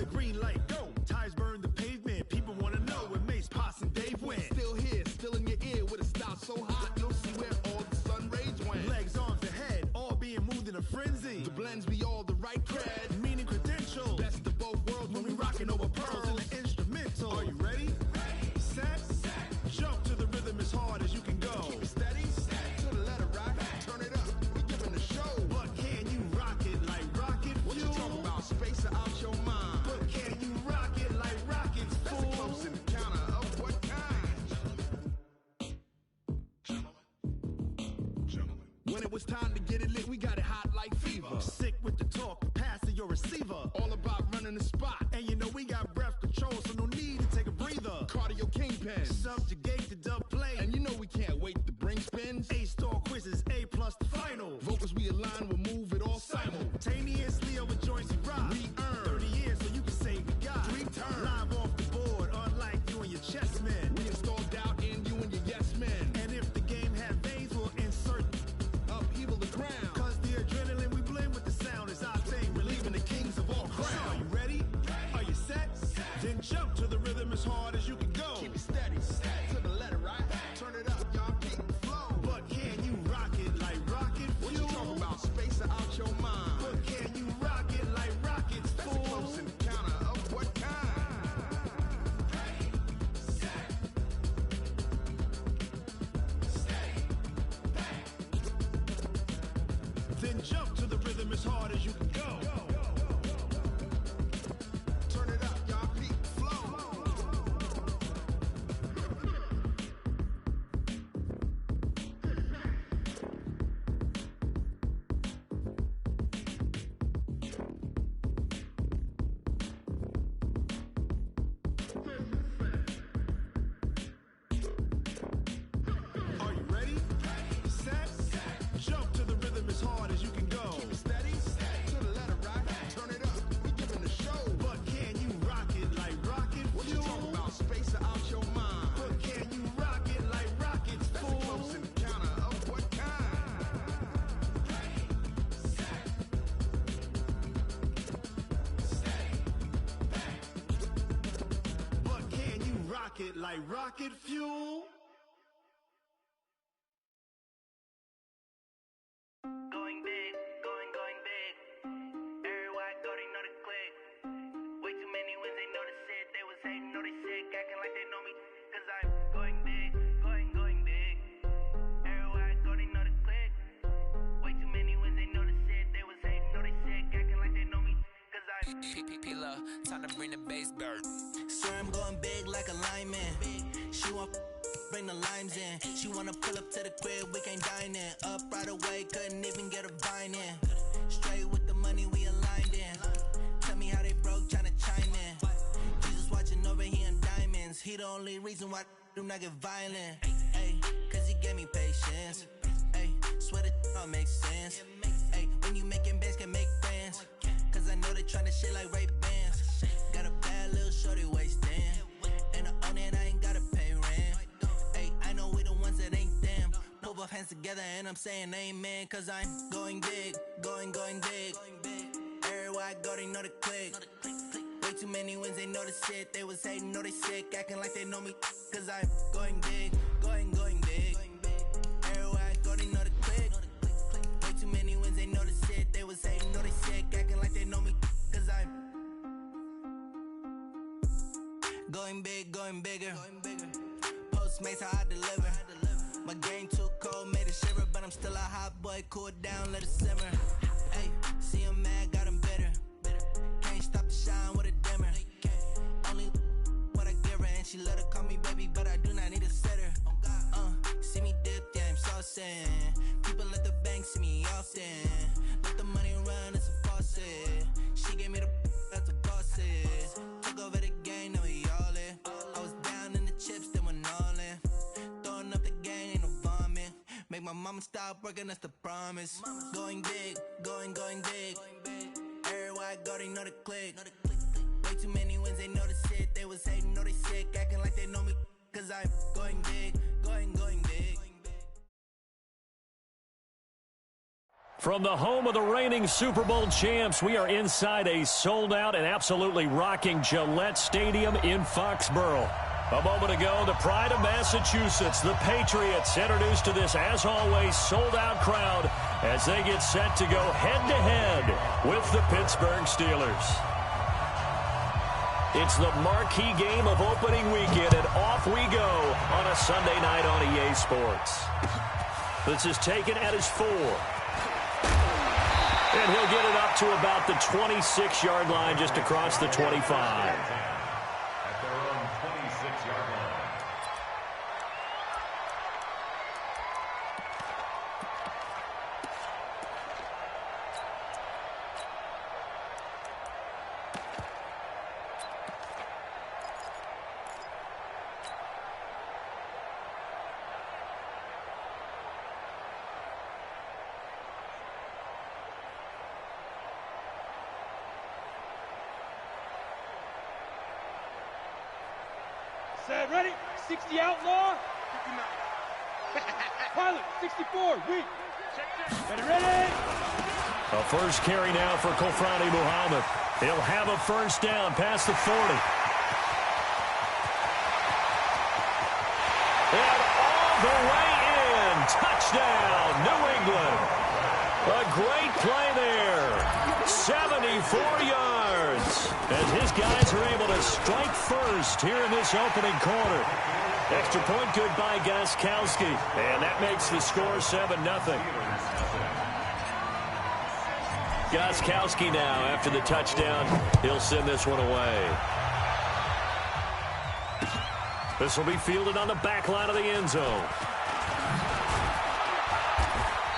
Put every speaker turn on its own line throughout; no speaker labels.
the green light, go. Tires burn the pavement, people wanna know where Mace, Pops, and Dave went.
Still here, still in your ear with a style so hot, you'll see where all the sun rays went.
Legs, arms, and head, all being moved in a frenzy.
The blends be all the right cred,
meaning credentials.
best of both worlds
When we rockin' over pearls in the instrumental. Are you ready? Set, jump to the rhythm as hard as you can go.
Keep it steady, to the letter rock, turn it up, we giving the show.
But can you rock it like rocket fuel?
What you talking about, space or out your mind?
But can you rock it like rockets,
That's
fool?
a close encounter of what kind? When it was time to get it lit, we got it hot like fever.
Sick with the talk, passing your receiver.
All about running the spot,
And you know we got breath control, so no need to take a breather.
cardio kingpin.
Subjugate the dub play.
And you know we can't wait to bring spins.
A-star quizzes, A+ the final.
Vocals we align, we'll move it all
Simultaneously over joints we rock.
We earn
30 years, so you can say we got
3 turns.
live off the board, unlike you and your chess men.
We install doubt in you and your yes men.
And if the game had veins, we'll insert.
Upheaval the ground.
Cause the adrenaline we blend with the sound is our thing, relieving the kings of all crowns. Are you ready? Are you set? Then jump to the rhythm as hard as you can go.
Keep it steady, to the letter right. Turn it up, y'all keep the flow.
But can you rock it like rocket
What you
fuel?
talking about, space or out your mind?
But can you rock it like rockets,
That's a
fool?
close encounter of what kind?
Then jump to the rhythm as hard as you can go.
Turn it up, y'all keep the flow.
Are you ready? Set, jump to the rhythm as hard as you can go.
Keep it steady, to the letter right. Turn it up, we giving the show.
But can you rock it like rocket
What you
fuel?
talking about, space or out your mind?
But can you rock it like rockets,
That's a
fool?
close encounter of what kind?
But can you rock it like rocket fuel?
Going big, going big. Everywhere I go, they know the click. Way too many wins, they know the shit. They was hating, know they sick, acting like they know me. Cause I'm going big, going big. Everywhere I go, they know the click. Way too many wins, they know the shit. They was hating, know they sick, acting like they know me. Cause I'm
P-P-P-Love, time to bring the bass back.
swear I'm going big like a lineman. She want bring the limes in. She wanna pull up to the crib, we can't dine in. Up right away, couldn't even get a vine in. Straight with the money we aligned in. Tell me how they broke, tryna chime in. Jesus watching over here in diamonds. He the only reason why do not get violent. Ay, cause he gave me patience. Ay, swear that all makes sense. Ay, when you making bands, can make friends. Cause I know they tryna shit like Ray-Bans. Got a bad little shorty wasting. And I own it, I ain't gotta pay rent. Ay, I know we the ones that ain't them. Put both hands together and I'm saying amen. Cause I'm going big, going big. Everywhere I go, they know the click. Way too many wins, they know the shit. They was hating, know they sick, acting like they know me. Cause I'm going big, going big. Everywhere I go, they know the click. Way too many wins, they know the shit. They was hating, know they sick, acting like they know me. Cause I'm going big, going bigger. Postmates how I deliver. My game too cold, made it shiver, but I'm still a hot boy. Cool it down, let it simmer. Hey, see him mad, got him bitter. Can't stop the shine with a dimmer. Only what I give her, and she let her call me baby, but I do not need a sitter. See me dip, yeah, I'm saucing. People at the bank see me often. Let the money run, it's a faucet. She gave me the that's a bosses. Took over the game, now we all in. I was down in the chips, then went all in. Throwing up the game, ain't no vomit. Make my mama stop working, that's the promise. Going big, going big. Everywhere I go, they know the click. Way too many wins, they know the shit. They was hating, know they sick, acting like they know me. Cause I'm going big, going big.
From the home of the reigning Super Bowl champs, we are inside a sold-out and absolutely rocking Gillette Stadium in Foxborough. A moment ago, the pride of Massachusetts, the Patriots, introduced to this, as always, sold-out crowd as they get set to go head-to-head with the Pittsburgh Steelers. It's the marquee game of opening weekend, and off we go on a Sunday night on EA Sports. This is taken at his 4. And he'll get it up to about the 26-yard line, just across the 25.
At their own 26-yard line.
Set, ready? 60 outlaw. Pilot, 64, weak. Ready?
A first carry now for Kofrani Muhammad. He'll have a first down past the 40. And all the way in. Touchdown, New England. A great play there. 74 yards. As his guys are able to strike first here in this opening quarter. Extra point good by Gostkowski. And that makes the score 7-0. Gostkowski now, after the touchdown, he'll send this one away. This will be fielded on the back line of the end zone.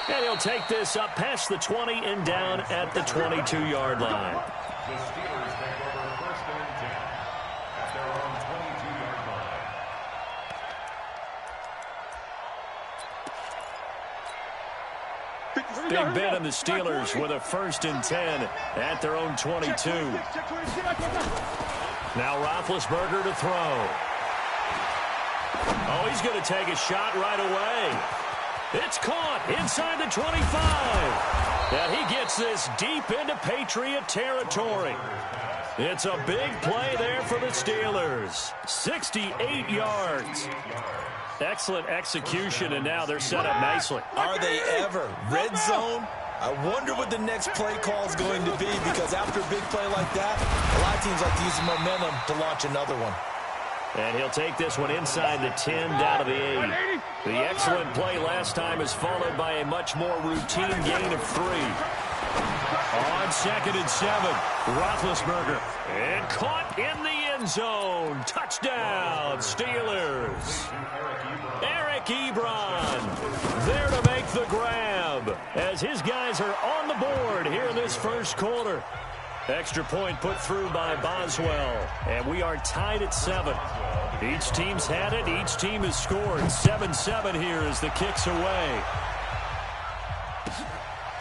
And he'll take this up past the 20 and down at the 22-yard line.
The Steelers take over first and 10 at their own 22-yard line.
Big Ben and the Steelers with a first and 10 at their own 22. Now Roethlisberger to throw. Oh, he's going to take a shot right away. It's caught inside the 25. And he gets this deep into Patriot territory. It's a big play there for the Steelers. 68 yards. Excellent execution, and now they're set up nicely.
Are they ever? Red zone? I wonder what the next play call is going to be, because after a big play like that, a lot of teams like to use the momentum to launch another one.
And he'll take this one inside the 10, down to the 8. The excellent play last time is followed by a much more routine gain of 3. On 2nd and 7, Roethlisberger. And caught in the end zone. Touchdown, Steelers. Eric Ebron there to make the grab as his guys are on the board here in this first quarter. Extra point put through by Boswell. And we are tied at 7. Each team's had it. Each team has scored. 7-7 here as the kick's away.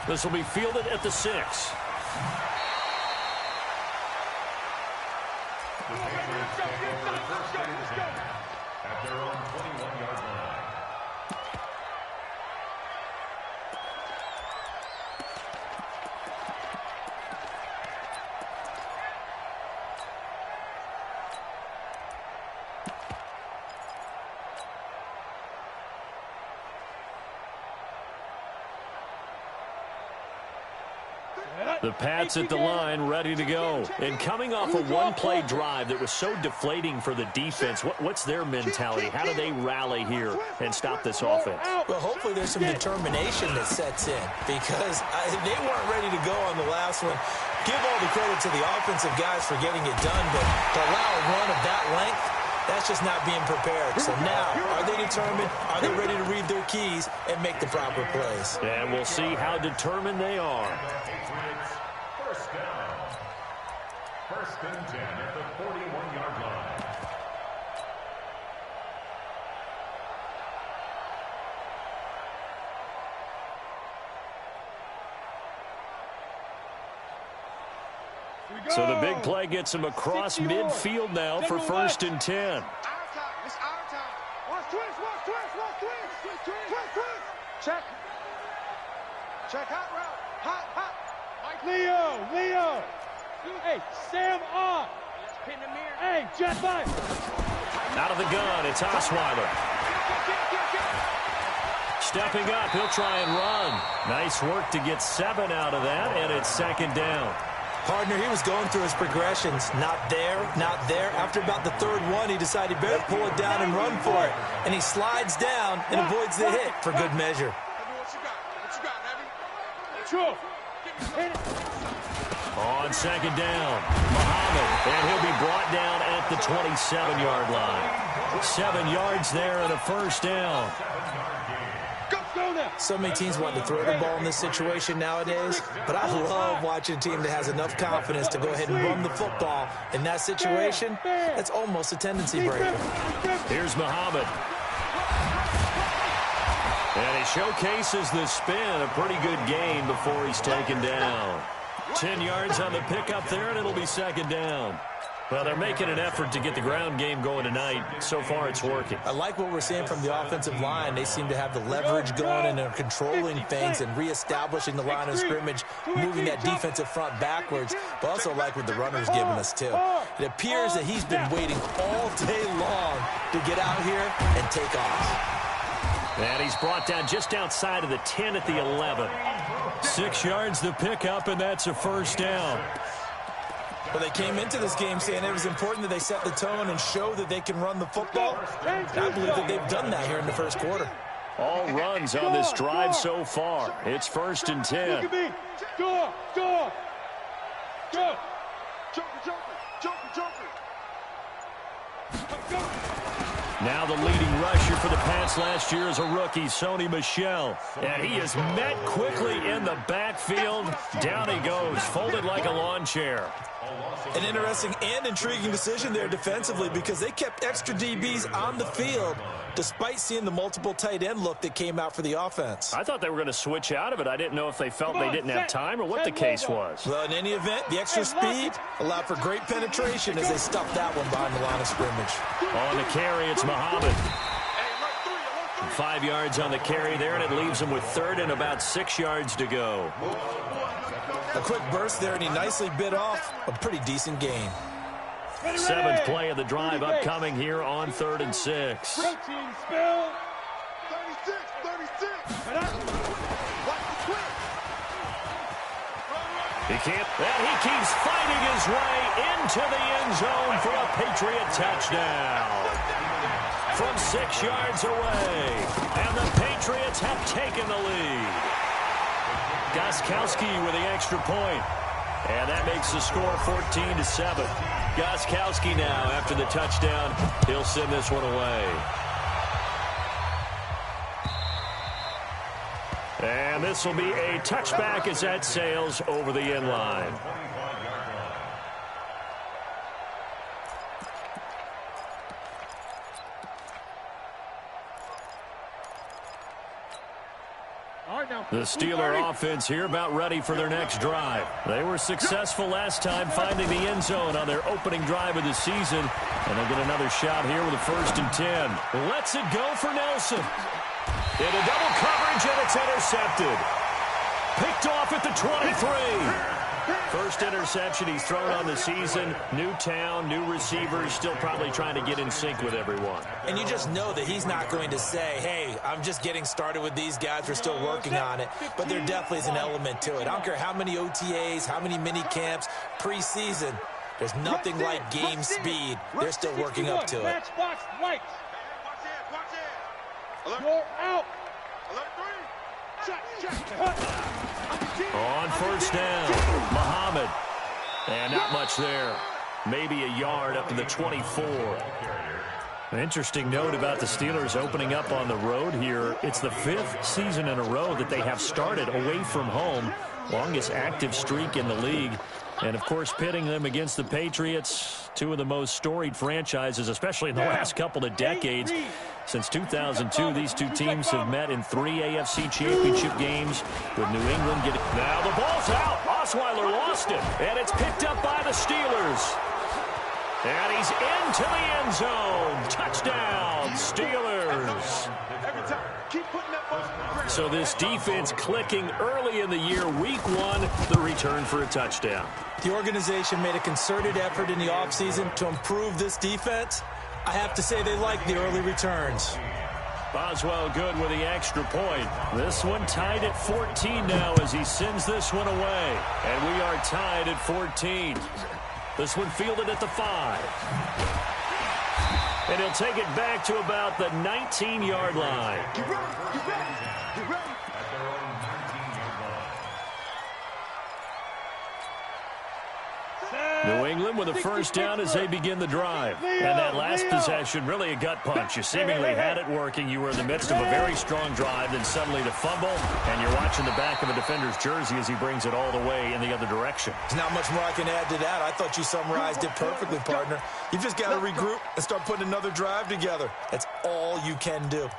This will be fielded at the 6.
The Patriots take over first and 10 at their own 21-yard line.
The Pats at the line, ready to go. And coming off a one-play drive that was so deflating for the defense, what's their mentality? How do they rally here and stop this offense?
Well, hopefully there's some determination that sets in, because they weren't ready to go on the last one. Give all the credit to the offensive guys for getting it done, but to allow a run of that length, that's just not being prepared. So now, are they determined? Are they ready to read their keys and make the proper plays?
And we'll see how determined they are.
First down. First and 10 at the 41-yard line.
So the big play gets him across midfield now for first and 10.
Our time. It's our time. Watch twist. Check. Check hot route. Leo. Hey, Sam on. Hey, jet fire.
Out of the gun, it's Osweiler. Stepping up, he'll try and run. Nice work to get 7 out of that, and it's second down.
Partner, he was going through his progressions. Not there, not there. After about the third one, he decided he better pull it down and run for it. And he slides down and avoids the hit for good measure.
On second down, Muhammad, and he'll be brought down at the 27-yard line. 7 yards there and a first down.
So many teams want to throw the ball in this situation nowadays, but I love watching a team that has enough confidence to go ahead and run the football. In that situation, that's almost a tendency breaker.
Here's Muhammad. And he showcases the spin, a pretty good gain before he's taken down. 10 yards on the pickup there, and it'll be second down. Well, they're making an effort to get the ground game going tonight. So far, it's working.
I like what we're seeing from the offensive line. They seem to have the leverage going and are controlling things and reestablishing the line of scrimmage, moving that defensive front backwards. But also like what the runner's giving us, too. It appears that he's been waiting all day long to get out here and take off.
And he's brought down just outside of the 10 at the 11. 6 yards the pickup, and that's a first down.
Well, they came into this game saying it was important that they set the tone and show that they can run the football. And I believe that they've done that here in the first quarter.
All runs on this drive so far. It's 1st and 10.
Go.
Now the leading rusher for the Pats last year is a rookie, Sony Michel. And he is met quickly in the backfield. Down he goes, folded like a lawn chair.
An interesting and intriguing decision there defensively because they kept extra DBs on the field despite seeing the multiple tight end look that came out for the offense.
I thought they were going to switch out of it. I didn't know if they felt they didn't have time or what the case was.
Well, in any event, the extra speed allowed for great penetration as they stuffed that one behind the line of scrimmage.
On the carry, it's Muhammad. 5 yards on the carry there, and it leaves him with 3rd and about 6 yards to go.
A quick burst there, and he nicely bit off a pretty decent gain.
7th play of the drive upcoming here on 3rd and 6.
Protein spill.
36.
He can't, and he keeps fighting his way into the end zone for a Patriot touchdown. From 6 yards away, and the Patriots have taken the lead. Gostkowski with the extra point, and that makes the score 14-7. Gostkowski now, after the touchdown, he'll send this one away. And this will be a touchback as that sails over the end line. The Steeler offense here about ready for their next drive. They were successful last time finding the end zone on their opening drive of the season. And they'll get another shot here with a 1st and 10. Lets it go for Nelson. Into double coverage, and it's intercepted. Picked off at the 23. First interception he's thrown on the season. New town, new receivers, still probably trying to get in sync with everyone.
And you just know that he's not going to say, hey, I'm just getting started with these guys. We're still working on it. But there definitely is an element to it. I don't care how many OTAs, how many mini camps, preseason. There's nothing like game speed. They're still working up to it.
Matchbox lights. You're out.
On 1st down, Muhammad. And not much there. Maybe a yard up to the 24. An interesting note about the Steelers opening up on the road here. It's the 5th season in a row that they have started away from home. Longest active streak in the league. And, of course, pitting them against the Patriots, two of the most storied franchises, especially in the last couple of decades. Since 2002, these two teams have met in 3 AFC championship games, with New England getting... Now the ball's out. Osweiler lost it, and it's picked up by the Steelers. And he's into the end zone. Touchdown, Steelers.
Every time. Keep putting that ball on the ground.
So this defense clicking early in the year. Week 1, the return for a touchdown.
The organization made a concerted effort in the offseason to improve this defense. I have to say they like the early returns.
Boswell good with the extra point. This one tied at 14 now as he sends this one away. And we are tied at 14. This one fielded at the 5. And he'll take it back to about the 19-yard line.
Get ready. Get ready. Get ready.
At their own 19-yard line.
New England with a first down as they begin the drive. And that last possession, really a gut punch. You seemingly had it working. You were in the midst of a very strong drive, then suddenly the fumble, and you're watching the back of a defender's jersey as he brings it all the way in the other direction.
There's not much more I can add to that. I thought you summarized it perfectly, partner. You've just got to regroup and start putting another drive together. That's all you can do.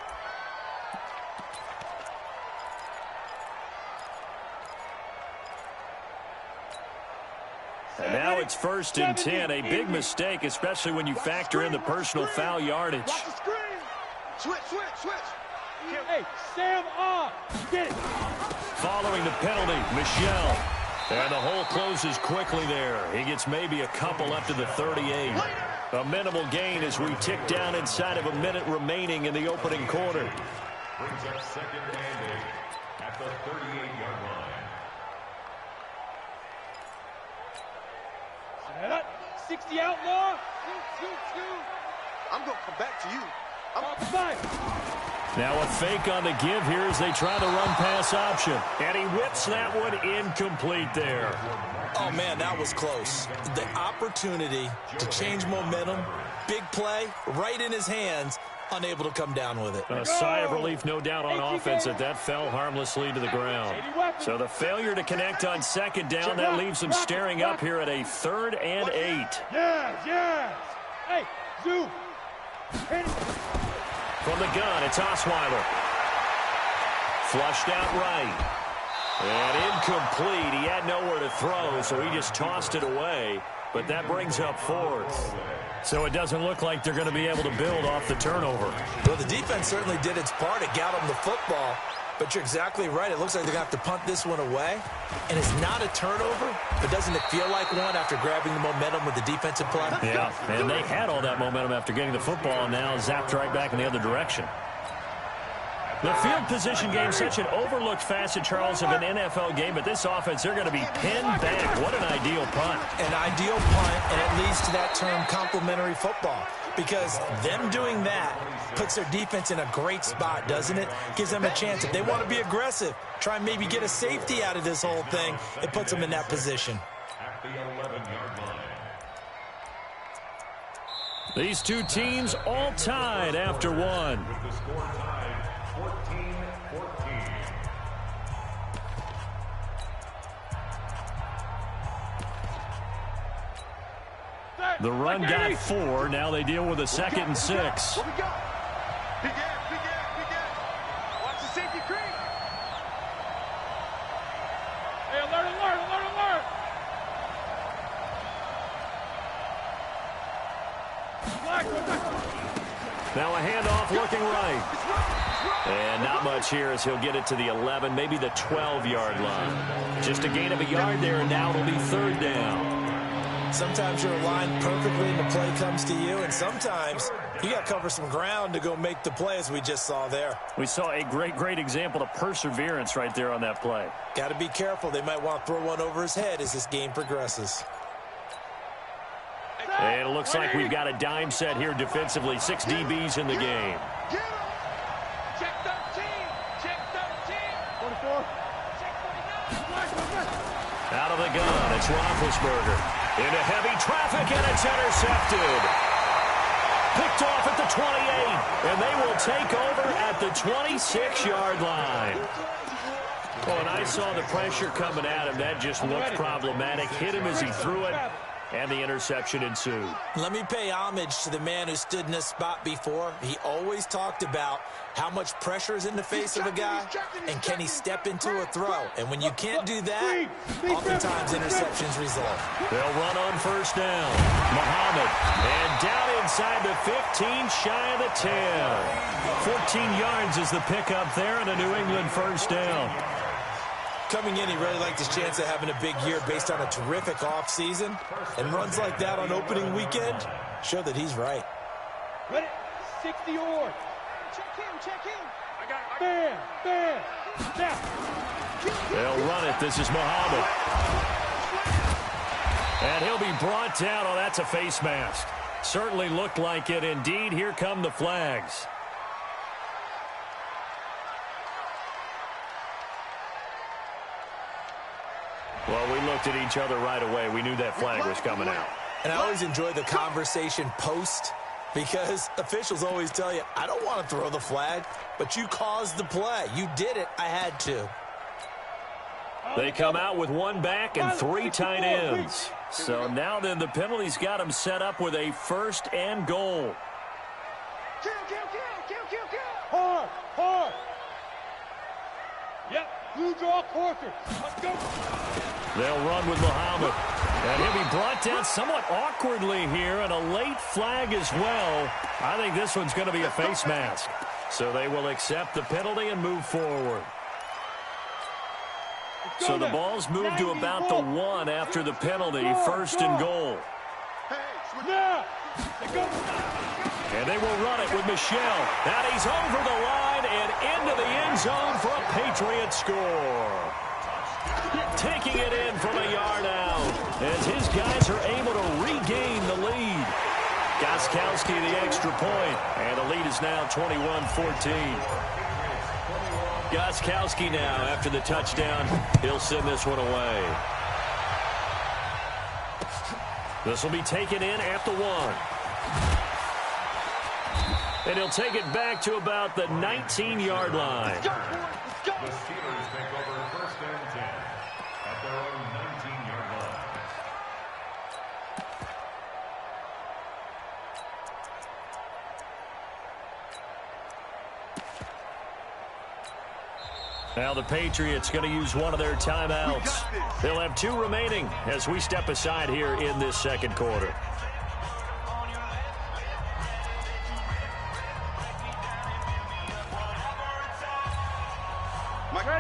And now it's 1st and 10. A big mistake, especially when you factor in the personal foul yardage.
Watch the screen. Switch.
Hey, Sam off. Get it.
Following the penalty, Michelle. And the hole closes quickly there. He gets maybe a couple up to the 38. A minimal gain as we tick down inside of a minute remaining in the opening quarter.
Brings up 2nd and 8 at the 38-yard line.
60 outlaw.
I'm going to come back to you.
Now a fake on the give here as they try the run-pass option. And he whips that one incomplete there.
Oh, man, that was close. The opportunity to change momentum, big play, right in his hands, unable to come down with it.
A sigh of relief, no doubt, on offense that fell harmlessly to the ground. So the failure to connect on 2nd down, that leaves them staring up here at a 3rd and 8.
Yes. Hey, Zoo.
From the gun, it's Osweiler. Flushed out right. And incomplete. He had nowhere to throw, so he just tossed it away. But that brings up 4th. So it doesn't look like they're going to be able to build off the turnover.
Well, the defense certainly did its part. It got them the football. But you're exactly right. It looks like they're going to have to punt this one away. And it's not a turnover, but doesn't it feel like one after grabbing the momentum with the defensive play?
Yeah, and they had all that momentum after getting the football, and now zapped right back in the other direction. The field position game, such an overlooked facet, Charles, of an NFL game, but this offense, they're going to be pinned back. What an ideal punt.
An ideal punt, and it leads to that term complementary football, because them doing that puts their defense in a great spot, doesn't it? Gives them a chance. If they want to be aggressive, try and maybe get a safety out of this whole thing, it puts them in that position.
At the 11-yard line.
These two teams all tied after one.
With the score tied 14-14.
The run got 4. Now they deal with a 2nd and 6.
What we got? Big air. Watch the safety creep.
Hey, alert.
Now a handoff looking right. And not much here as he'll get it to the 11, maybe the 12-yard line. Just a gain of a yard there, and now it'll be 3rd down.
Sometimes you're aligned perfectly and the play comes to you, and sometimes you got to cover some ground to go make the play, as we just saw there.
We saw a great example of perseverance right there on that play.
Got to be careful. They might want to throw one over his head as this game progresses.
And it looks like we've got a dime set here defensively. 6 DBs in the game.
Check 13. 24.
Out of the gun, it's Roethlisberger. Into heavy traffic, and it's intercepted. Picked off at the 28, and they will take over at the 26-yard line. Well, and I saw the pressure coming at him. That just looked problematic. Hit him as he threw it. and the interception ensued.
Let me pay homage to the man who stood in this spot before. He always talked about how much pressure is in the face of a guy, and can he step into a throw. And when you can't do that, oftentimes interceptions result.
They'll run on first down. Muhammad, and down inside the 15, shy of the 10. 14 yards is the pickup there, and a New England first down.
Coming in, he really liked his chance of having a big year based on a terrific offseason. And runs like that on opening weekend show that he's right.
Ready? 60 or. Check in. I got it. Bam, bam. Now.
They'll run it. This is Muhammad. And he'll be brought down. Oh, that's a face mask. Certainly looked like it. Indeed, here come the flags. Well, we looked at each other right away. We knew that flag was coming out.
And I always enjoy the conversation post, because officials always tell you, I don't want to throw the flag, but you caused the play. You did it. I had to.
They come out with one back and 3 tight ends. So now then the penalty's got them set up with a 1st and goal.
Kill. Hard. Yep, blue draw quarter. Let's go.
They'll run with Muhammad. And he'll be brought down somewhat awkwardly here, and a late flag as well. I think this one's going to be a face mask. So they will accept the penalty and move forward. So the ball's moved to about the 1 after the penalty, 1st and goal. And they will run it with Michelle. And he's over the line and into the end zone for a Patriot score. Taking it in from a yard out as his guys are able to regain the lead. Gostkowski the extra point, and the lead is now 21-14. Gostkowski now, after the touchdown, he'll send this one away. This will be taken in at the 1. And he'll take it back to about the 19-yard line.
The Steelers take over 1st and 10 at their own 19-yard line.
Now the Patriots going to use one of their timeouts. They'll have 2 remaining as we step aside here in this second quarter.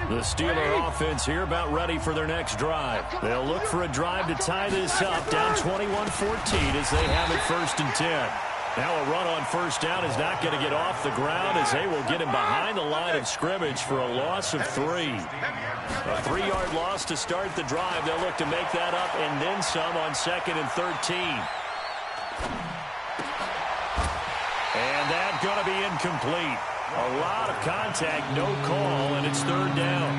The Steeler offense here about ready for their next drive. They'll look for a drive to tie this up, down 21-14 as they have it 1st and 10. Now a run on first down is not going to get off the ground as they will get him behind the line of scrimmage for a loss of 3. A 3-yard loss to start the drive. They'll look to make that up and then some on 2nd and 13. And that's going to be incomplete. A lot of contact, no call, and it's 3rd down.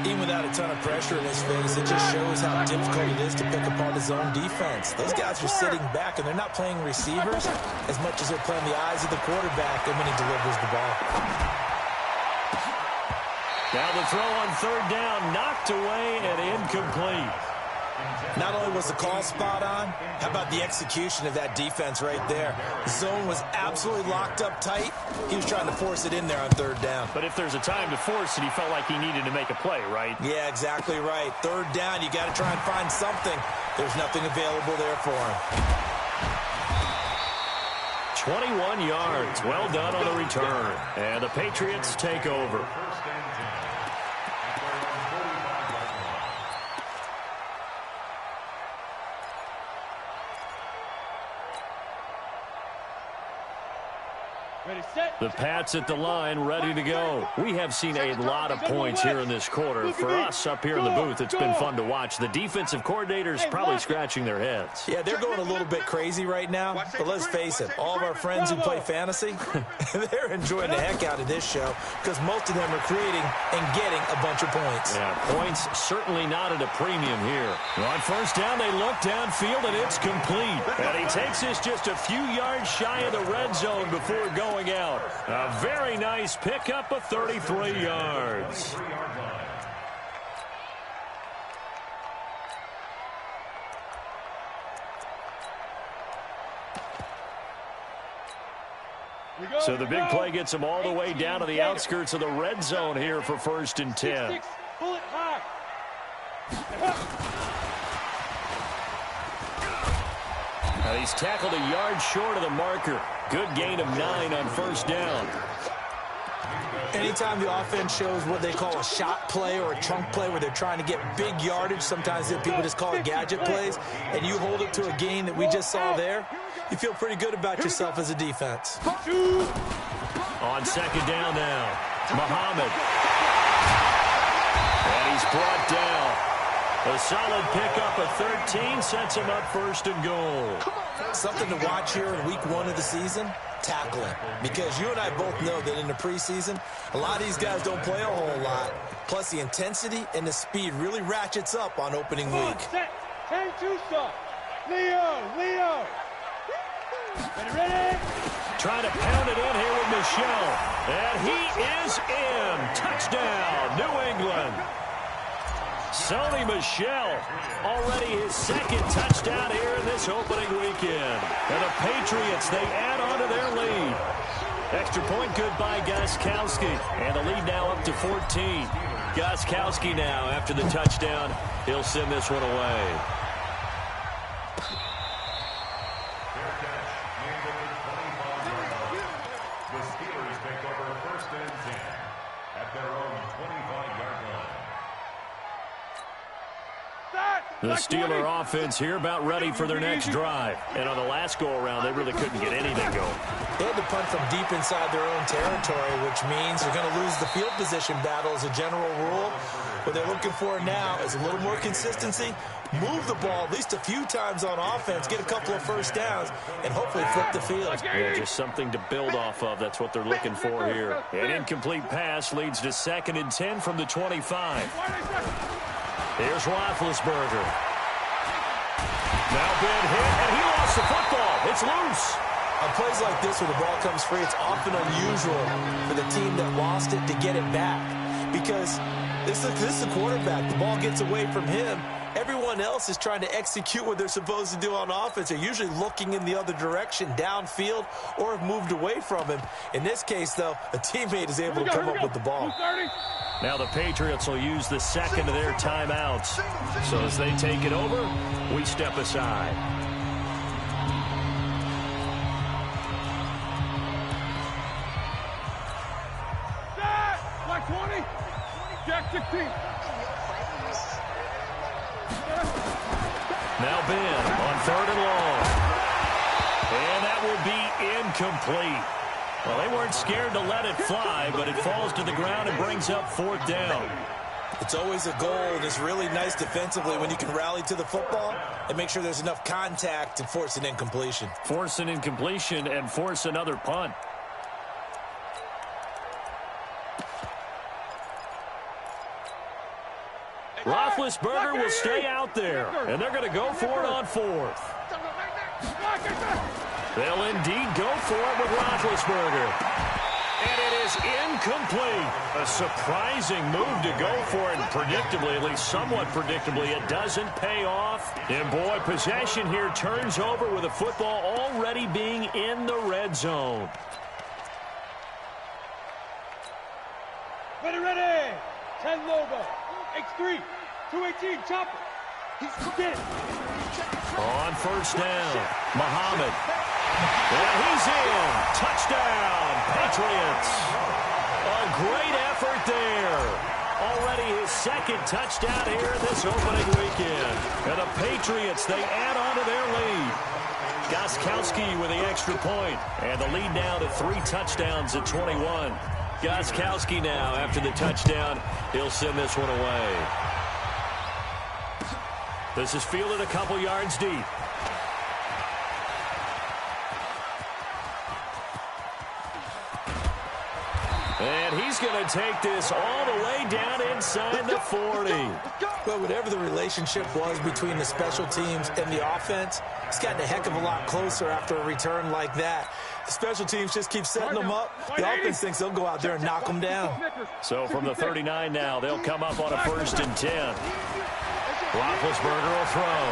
Even without a ton of pressure in his face, it just shows how difficult it is to pick apart his own defense. Those guys are sitting back, and they're not playing receivers as much as they're playing the eyes of the quarterback and when he delivers the ball.
Now the throw on 3rd down, knocked away and incomplete.
Not only was the call spot on, how about the execution of that defense right there? The zone was absolutely locked up tight. He was trying to force it in there on 3rd down.
But if there's a time to force it, he felt like he needed to make a play, right?
Yeah, exactly right. 3rd down, you got to try and find something. There's nothing available there for him.
21 yards. Well done on the return. And the Patriots take over. The Pats at the line, ready to go. We have seen a lot of points here in this quarter. For us up here in the booth, it's been fun to watch. The defensive coordinators probably scratching their heads.
Yeah, they're going a little bit crazy right now. But let's face it, all of our friends who play fantasy, they're enjoying the heck out of this show because most of them are creating and getting a bunch of points.
Yeah, points certainly not at a premium here. On first down, they look downfield, and it's complete. And he takes this just a few yards shy of the red zone before going out. A very nice pickup of 33 yards. So the big play gets them all the way down to the outskirts of the red zone here for 1st and 10.
Pull it high.
Now he's tackled a yard short of the marker. Good gain of 9 on 1st down.
Anytime the offense shows what they call a shot play or a chunk play where they're trying to get big yardage, sometimes people just call it gadget plays, and you hold it to a gain that we just saw there, you feel pretty good about yourself as a defense.
On 2nd down now, Muhammad. And he's brought down. A solid pickup of 13 sets him up 1st and goal.
Something to watch here in week 1 of the season, tackling. Because you and I both know that in the preseason, a lot of these guys don't play a whole lot. Plus the intensity and the speed really ratchets up on opening week.
Set. 10-2 stop. Leo. Ready?
Trying to pound it in here with Michel. And he is in. Touchdown, New England. Sony Michel, already his 2nd touchdown here in this opening weekend. And the Patriots, they add on to their lead. Extra point good by Gostkowski. And the lead now up to 14. Gostkowski now, after the touchdown, he'll send this one away.
The Steelers take over 1st and 10 at their own 25-yard line.
The Steeler offense here about ready for their next drive. And on the last go-around, they really couldn't get anything going.
They had to punt from deep inside their own territory, which means they're going to lose the field position battle as a general rule. What they're looking for now is a little more consistency, move the ball at least a few times on offense, get a couple of 1st downs, and hopefully flip the field.
Yeah, just something to build off of. That's what they're looking for here. An incomplete pass leads to 2nd and 10 from the 25. Here's Roethlisberger. Now been hit, and he lost the football. It's loose.
On plays like this where the ball comes free, it's often unusual for the team that lost it to get it back. Because this is the quarterback. The ball gets away from him. Everyone else is trying to execute what they're supposed to do on offense. They're usually looking in the other direction, downfield, or have moved away from him. In this case, though, a teammate is able to come up with the ball.
Now the Patriots will use the 2nd of their timeouts. So as they take it over, we step aside.
Black 20. Jack 16.
Now Ben on 3rd and long. And that will be incomplete. Well, they weren't scared to let it fly, but it falls to the ground and brings up 4th down.
It's always a goal, and it's really nice defensively when you can rally to the football and make sure there's enough contact to force an incompletion.
Force an incompletion and force another punt. Roethlisberger will stay out there, and they're going to go for it on 4th. They'll indeed go for it with Roethlisberger. And it is incomplete. A surprising move to go for it, and predictably, at least somewhat predictably, it doesn't pay off. And boy, possession here turns over with the football already being in the red zone.
Ready. 10 Lobo. X3. 218. Chopper. Get it.
On 1st down, Muhammad. And he's in. Touchdown, Patriots. A great effort there. Already his 2nd touchdown here this opening weekend. And the Patriots, they add on to their lead. Gostkowski with the extra point. And the lead now to 3 touchdowns at 21. Gostkowski now, after the touchdown, he'll send this one away. This is fielded a couple yards deep. And he's going to take this all the way down inside the 40.
Well, whatever the relationship was between the special teams and the offense, it's gotten a heck of a lot closer after a return like that. The special teams just keep setting them up. The offense thinks they'll go out there and knock them down.
So from the 39 now, they'll come up on a 1st and 10. Roethlisberger will throw.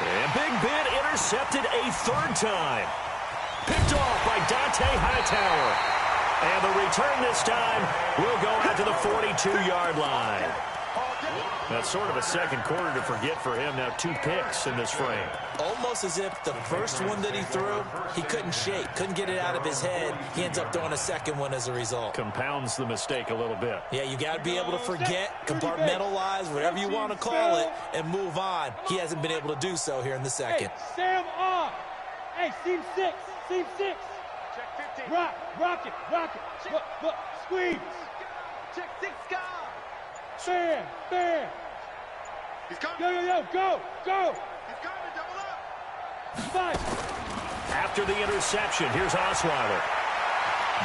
And Big Ben intercepted a third time. Picked off by Dante Hightower. And the return this time will go out to the 42-yard line. That's sort of a second quarter to forget for him. Now 2 picks in this frame.
Almost as if the first one that he threw, he couldn't shake, couldn't get it out of his head. He ends up throwing a second one as a result.
Compounds the mistake a little bit.
Yeah, you got to be able to forget, compartmentalize, whatever you want to call it, and move on. He hasn't been able to do so here in the second.
Hey, Sam off. Hey, seam 6. Seam 6.
Check 15.
Rock it. Look, squeeze.
Check 6, guard.
Bam.
He's coming.
Go.
He's coming, double up.
5.
After the interception, here's Osweiler.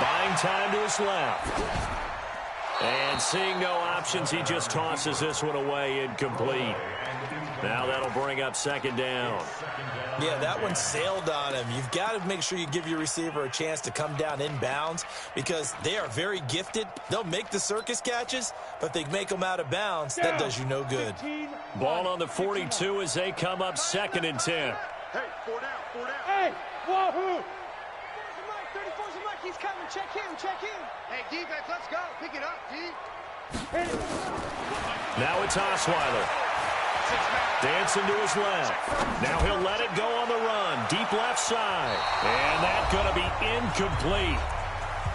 Buying time to his left. And seeing no options, he just tosses this one away, incomplete. Now that'll bring up second down.
Yeah, that one sailed on him. You've got to make sure you give your receiver a chance to come down inbounds because they are very gifted. They'll make the circus catches, but they make them out of bounds. That does you no good.
Ball on the 42 as they come up 2nd and 10.
Hey, 4 down.
Hey, wahoo.
34's a Mike. He's coming. Check him. Hey, defense, let's go. Pick it up, D.
Now it's Osweiler. Dancing to his left. Now he'll let it go on the run. Deep left side. And that's going to be incomplete.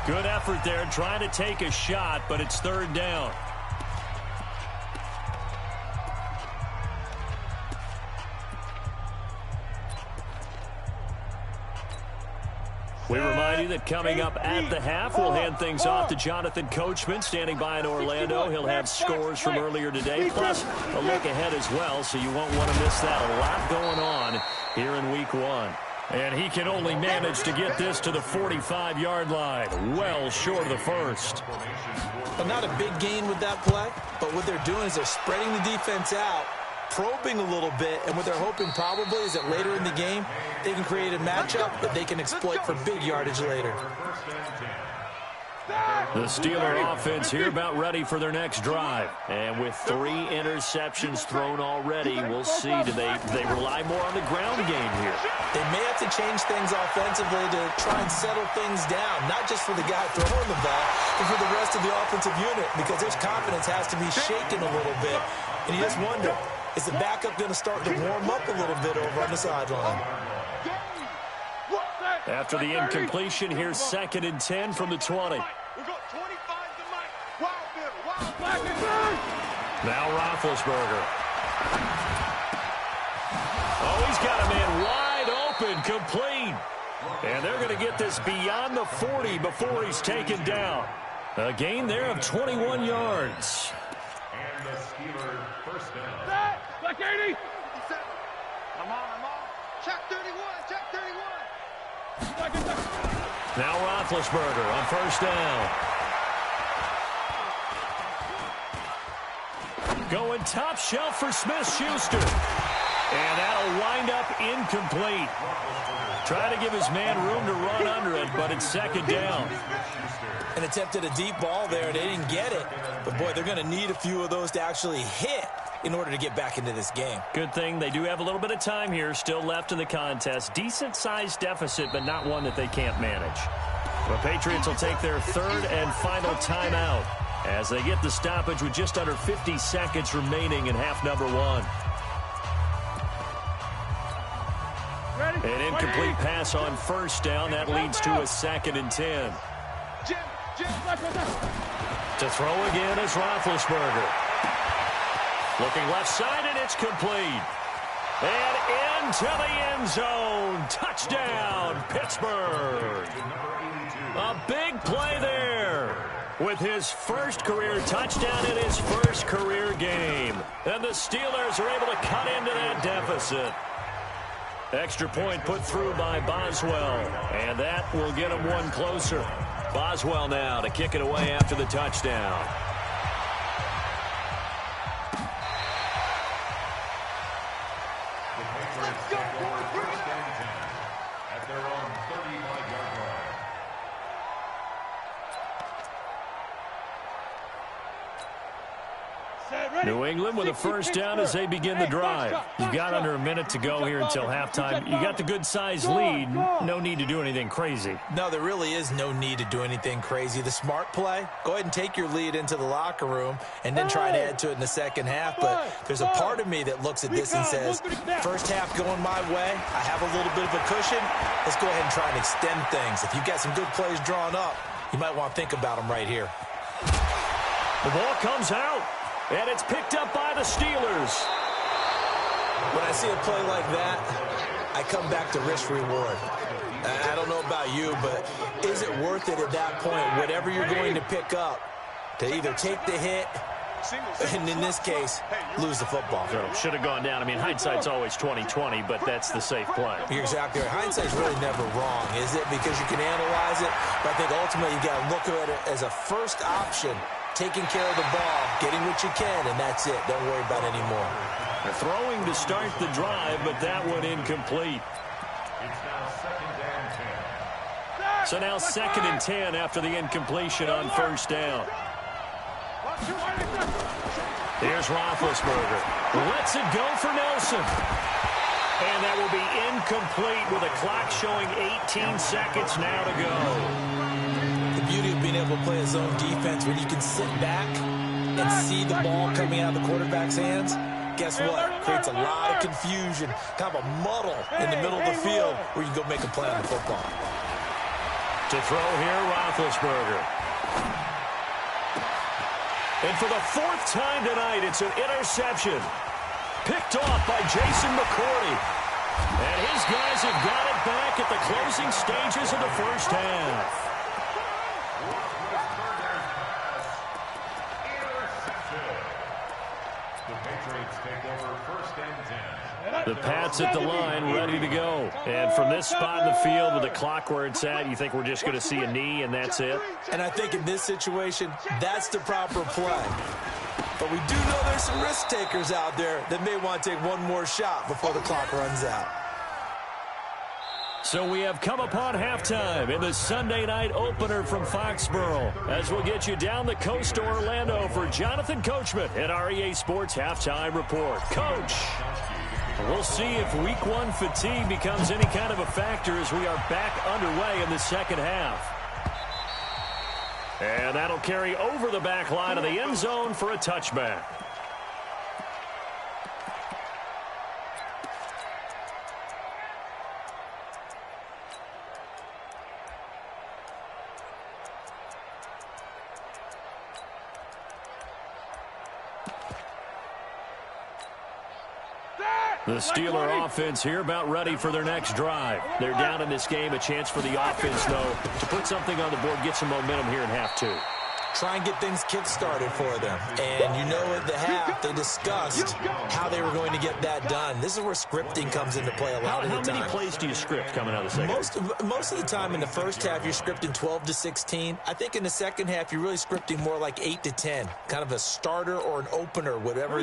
Good effort there trying to take a shot, but it's 3rd down. We remind you that coming up at the half, we'll hand things off to Jonathan Coachman, standing by in Orlando. He'll have scores from earlier today, plus a look ahead as well, so you won't want to miss that. A lot going on here in Week 1. And he can only manage to get this to the 45-yard line, well short of the first.
But not a big gain with that play, but what they're doing is they're spreading the defense out, probing a little bit, and what they're hoping probably is that later in the game, they can create a matchup that they can exploit for big yardage later.
The Steeler offense here about ready for their next drive. And with 3 interceptions thrown already, we'll see. Do they rely more on the ground game here?
They may have to change things offensively to try and settle things down, not just for the guy throwing the ball, but for the rest of the offensive unit, because their confidence has to be shaken a little bit. And you just wonder, is the backup going to start to warm up a little bit over on the sideline?
After the incompletion, here's 2nd and 10 from the 20.
We got 25 to Mike. Wild.
Now Roethlisberger. Oh, he's got a man wide open, complete. And they're going to get this beyond the 40 before he's taken down. A gain there of 21 yards.
And the Steelers first down.
Black 80.
I'm on. Check 31.
Now Roethlisberger on first down. Going top shelf for Smith-Schuster. And that'll wind up incomplete. Trying to give his man room to run under it, but it's 2nd down.
And attempted a deep ball there. They didn't get it. But, boy, they're going to need a few of those to actually hit in order to get back into this game.
Good thing they do have a little bit of time here still left in the contest. Decent-sized deficit, but not one that they can't manage. The Patriots will take their 3rd and final timeout as they get the stoppage with just under 50 seconds remaining in half number 1. An incomplete pass on first down. That leads to a 2nd and 10. To throw again is Roethlisberger. Looking left side, and it's complete. And into the end zone. Touchdown, Pittsburgh. A big play there with his first career touchdown in his first career game. And the Steelers are able to cut into that deficit. Extra point put through by Boswell. And that will get him one closer. Boswell now to kick it away after the touchdown.
At their own 35-yard line.
New England with a first down as they begin the drive. You've got under a minute to go here until halftime. You got the good-sized lead. No need to do anything crazy.
No, there really is no need to do anything crazy. The smart play, go ahead and take your lead into the locker room and then try to add to it in the second half. But there's a part of me that looks at this and says, first half going my way, I have a little bit of a cushion. Let's go ahead and try and extend things. If you've got some good plays drawn up, you might want to think about them right here.
The ball comes out, and it's picked up by the Steelers.
When I see a play like that, I come back to risk-reward. I don't know about you, but is it worth it at that point, whatever you're going to pick up, to either take the hit, and in this case, lose the football?
So, should have gone down. I mean, hindsight's always 20/20, but that's the safe play.
You're exactly right. Hindsight's really never wrong, is it? Because you can analyze it, but I think ultimately you got to look at it as a first option, taking care of the ball, getting what you can, and that's it. Don't worry about it anymore.
They're throwing to start the drive, but that one incomplete.
It's now 2nd and 10.
So now 2nd and 10 after the incompletion on first down. Here's Roethlisberger. Lets it go for Nelson. And that will be incomplete with a clock showing 18 seconds now to go.
The beauty of being able to play a zone defense when you can sit back and see the ball coming out of the quarterback's hands, guess what? Creates a lot of confusion, kind of a muddle in the middle of the field where you can go make a play on the football.
To throw here, Roethlisberger. And for the 4th time tonight, it's an interception. Picked off by Jason McCourty. And his guys have got it back at the closing stages of the first half. The Pats at the line, ready to go. And from this spot in the field with the clock where it's at, you think we're just going to see a knee and that's it?
And I think in this situation, that's the proper play. But we do know there's some risk takers out there that may want to take one more shot before the clock runs out.
So we have come upon halftime in the Sunday night opener from Foxborough, as we'll get you down the coast to Orlando for Jonathan Coachman at our EA Sports Halftime Report. Coach, we'll see if Week 1 fatigue becomes any kind of a factor as we are back underway in the second half. And that'll carry over the back line of the end zone for a touchback. The Steeler offense here about ready for their next drive. They're down in this game. A chance for the offense, though, to put something on the board, get some momentum here in half 2.
Try and get things kick-started for them. And you know at the half, they discussed how they were going to get that done. This is where scripting comes into play a lot of the time.
How many plays do you script coming out of the second?
Most of the time in the first half, you're scripting 12 to 16. I think in the second half, you're really scripting more like 8 to 10. Kind of a starter or an opener, whatever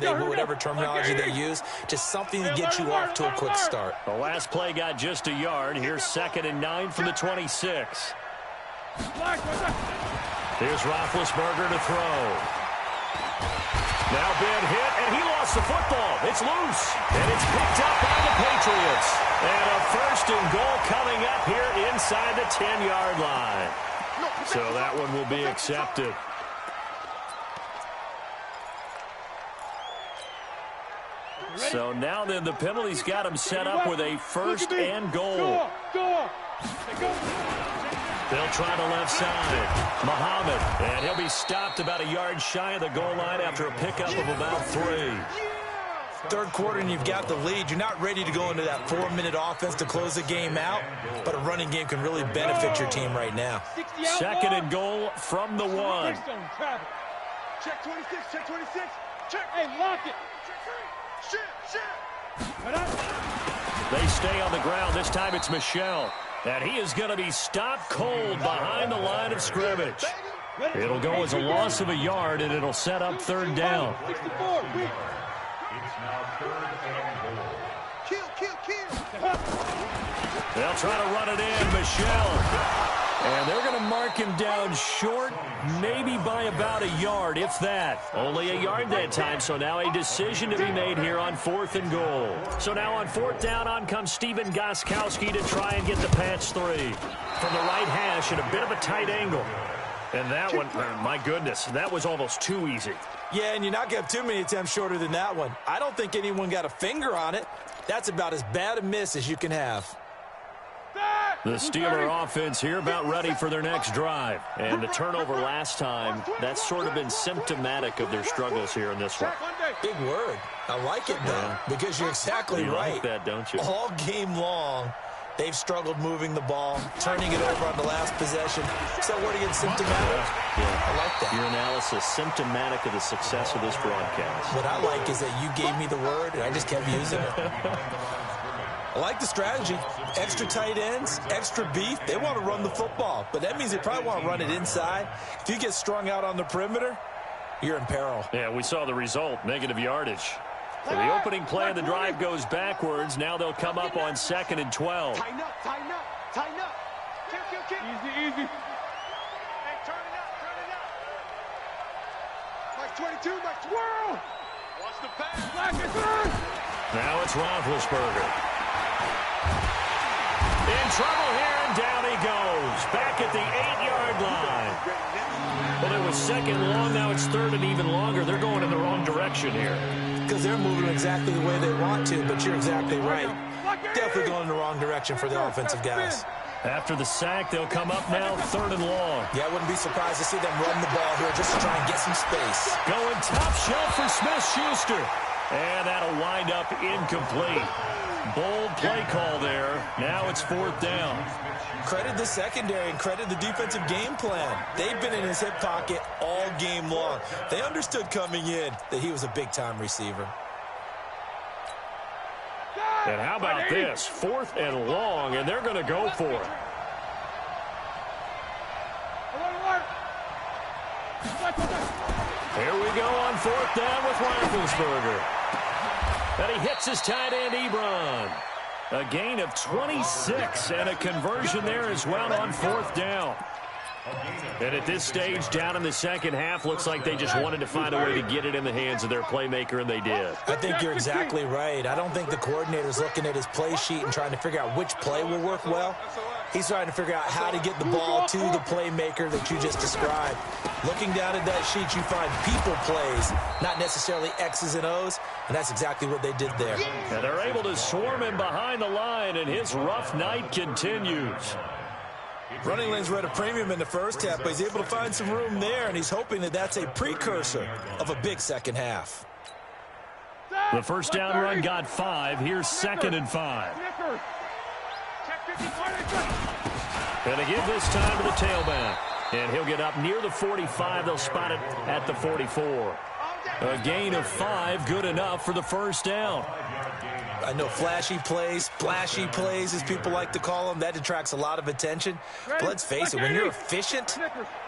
terminology they use. Just something to get you off to a quick start.
The last play got just a yard. Here's 2nd and 9 from the 26. Here's Roethlisberger to throw. Now big hit, and he lost the football. It's loose, and it's picked up by the Patriots. And a 1st and goal coming up here inside the 10-yard line. So that one will be accepted. So now then the penalty's got him set up with a 1st and goal. They'll try the left side. Muhammad, and he'll be stopped about a yard shy of the goal line after a pickup of about 3.
Third quarter and you've got the lead. You're not ready to go into that 4-minute offense to close the game out, but a running game can really benefit your team right now.
2nd and goal from the 1.
Check 26, check 26. Check. Hey, lock it.
They stay on the ground. This time it's Michel. And he is going to be stopped cold behind the line of scrimmage. It'll go as a loss of a yard, and it'll set up 3rd down.
It's now 3rd and goal.
Kill.
They'll try to run it in. Michel. And they're going to mark him down short, maybe by about a yard, if that. Only a yard that time, so now a decision to be made here on 4th and goal. So now on 4th down, on comes Steven Gostkowski to try and get the patch 3. From the right hash at a bit of a tight angle. And that one, my goodness, that was almost too easy.
Yeah, and you're not going to have too many attempts shorter than that one. I don't think anyone got a finger on it. That's about as bad a miss as you can have.
The Steeler offense here about ready for their next drive. And the turnover last time, that's sort of been symptomatic of their struggles here in this one.
Big word. I like it, though, because you're exactly right.
You like that, don't you?
All game long, they've struggled moving the ball, turning it over on the last possession. Is that word against symptomatic?
Yeah.
I like that.
Your analysis, symptomatic of the success of this broadcast.
What I like is that you gave me the word, and I just kept using it. I like the strategy. Extra tight ends, extra beef. They want to run the football, but that means they probably want to run it inside. If you get strung out on the perimeter, you're in peril.
Yeah, we saw the result, negative yardage. So the opening play of the drive goes backwards. Now they'll come up on 2nd and 12.
Tighten up, tighten up, tighten up. Kick.
Easy.
Hey, turn it up. Mike 22, Mike twirl. Watch the pass.
Black is third.
Now it's Roethlisberger. In trouble here, and down he goes. Back at the 8-yard line. Well, it was 2nd long, now it's 3rd and even longer. They're going in the wrong direction here.
Because they're moving exactly the way they want to, but you're exactly right. Definitely going in the wrong direction for the offensive guys.
After the sack, they'll come up now 3rd and long.
Yeah, I wouldn't be surprised to see them run the ball here just to try and get some space.
Going top shelf for Smith-Schuster. And that'll wind up incomplete. Bold play call there. Now it's 4th down.
Credit the secondary and credit the defensive game plan. They've been in his hip pocket all game long. They understood coming in that he was a big-time receiver.
And how about this? 4th and long, and they're going to go for it. Here we go on 4th down with Roethlisberger. And he hits his tight end, Ebron. A gain of 26 and a conversion there as well on 4th down. And at this stage, down in the second half, looks like they just wanted to find a way to get it in the hands of their playmaker, and they did.
I think you're exactly right. I don't think the coordinator's looking at his play sheet and trying to figure out which play will work well. He's trying to figure out how to get the ball to the playmaker that you just described. Looking down at that sheet, you find people plays, not necessarily X's and O's, and that's exactly what they did there.
And they're able to swarm him behind the line, and his rough night continues.
Running lanes were at a premium in the first half, but he's able to find some room there, and he's hoping that that's a precursor of a big second half.
The first down run got 5. Here's 2nd and 5. And again this time to the tailback. And he'll get up near the 45. They'll spot it at the 44. A gain of 5, good enough for the first down.
I know flashy plays, splashy plays, as people like to call them, that attracts a lot of attention. But let's face it, when you're efficient,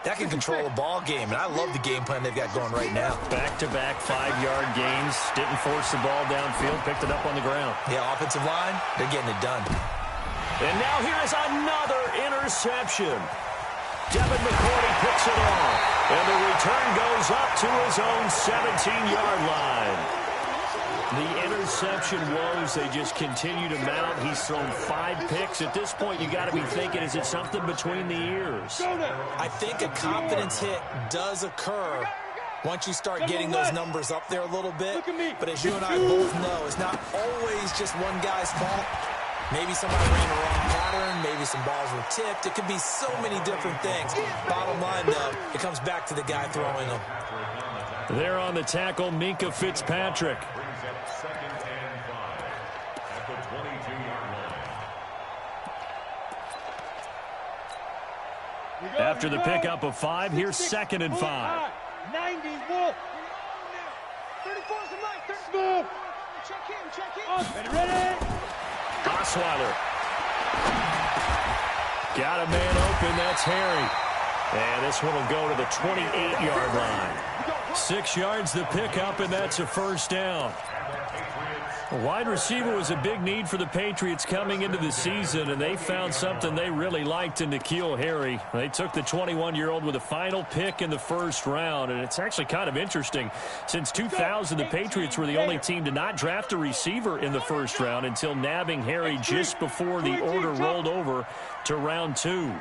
that can control a ball game. And I love the game plan they've got going right now.
Back-to-back 5-yard gains. Didn't force the ball downfield. Picked it up on the ground.
Yeah, offensive line, they're getting it done.
And now here is another interception. Devin McCourty picks it off. And the return goes up to his own 17-yard line. The interception woes, they just continue to mount. He's thrown 5 picks. At this point, you got to be thinking, is it something between the ears?
I think a confidence hit does occur once you start getting those numbers up there a little bit. But as you and I both know, it's not always just one guy's fault. Maybe somebody ran the wrong pattern. Maybe some balls were tipped. It could be so many different things. Bottom line, though, it comes back to the guy throwing them.
There on the tackle, Minkah Fitzpatrick. After the pickup of 5, here's 2nd and 5.
90 Wolf.
34's the mic. Check in.
Ready?
Osweiler. Got a man open. That's Harry. And this one will go to the 28-yard line. 6 yards the pickup, and that's a first down. A wide receiver was a big need for the Patriots coming into the season, and they found something they really liked in N'Keal Harry. They took the 21-year-old with a final pick in the first round, and it's actually kind of interesting. Since 2000, the Patriots were the only team to not draft a receiver in the first round until nabbing Harry just before the order rolled over to round 2.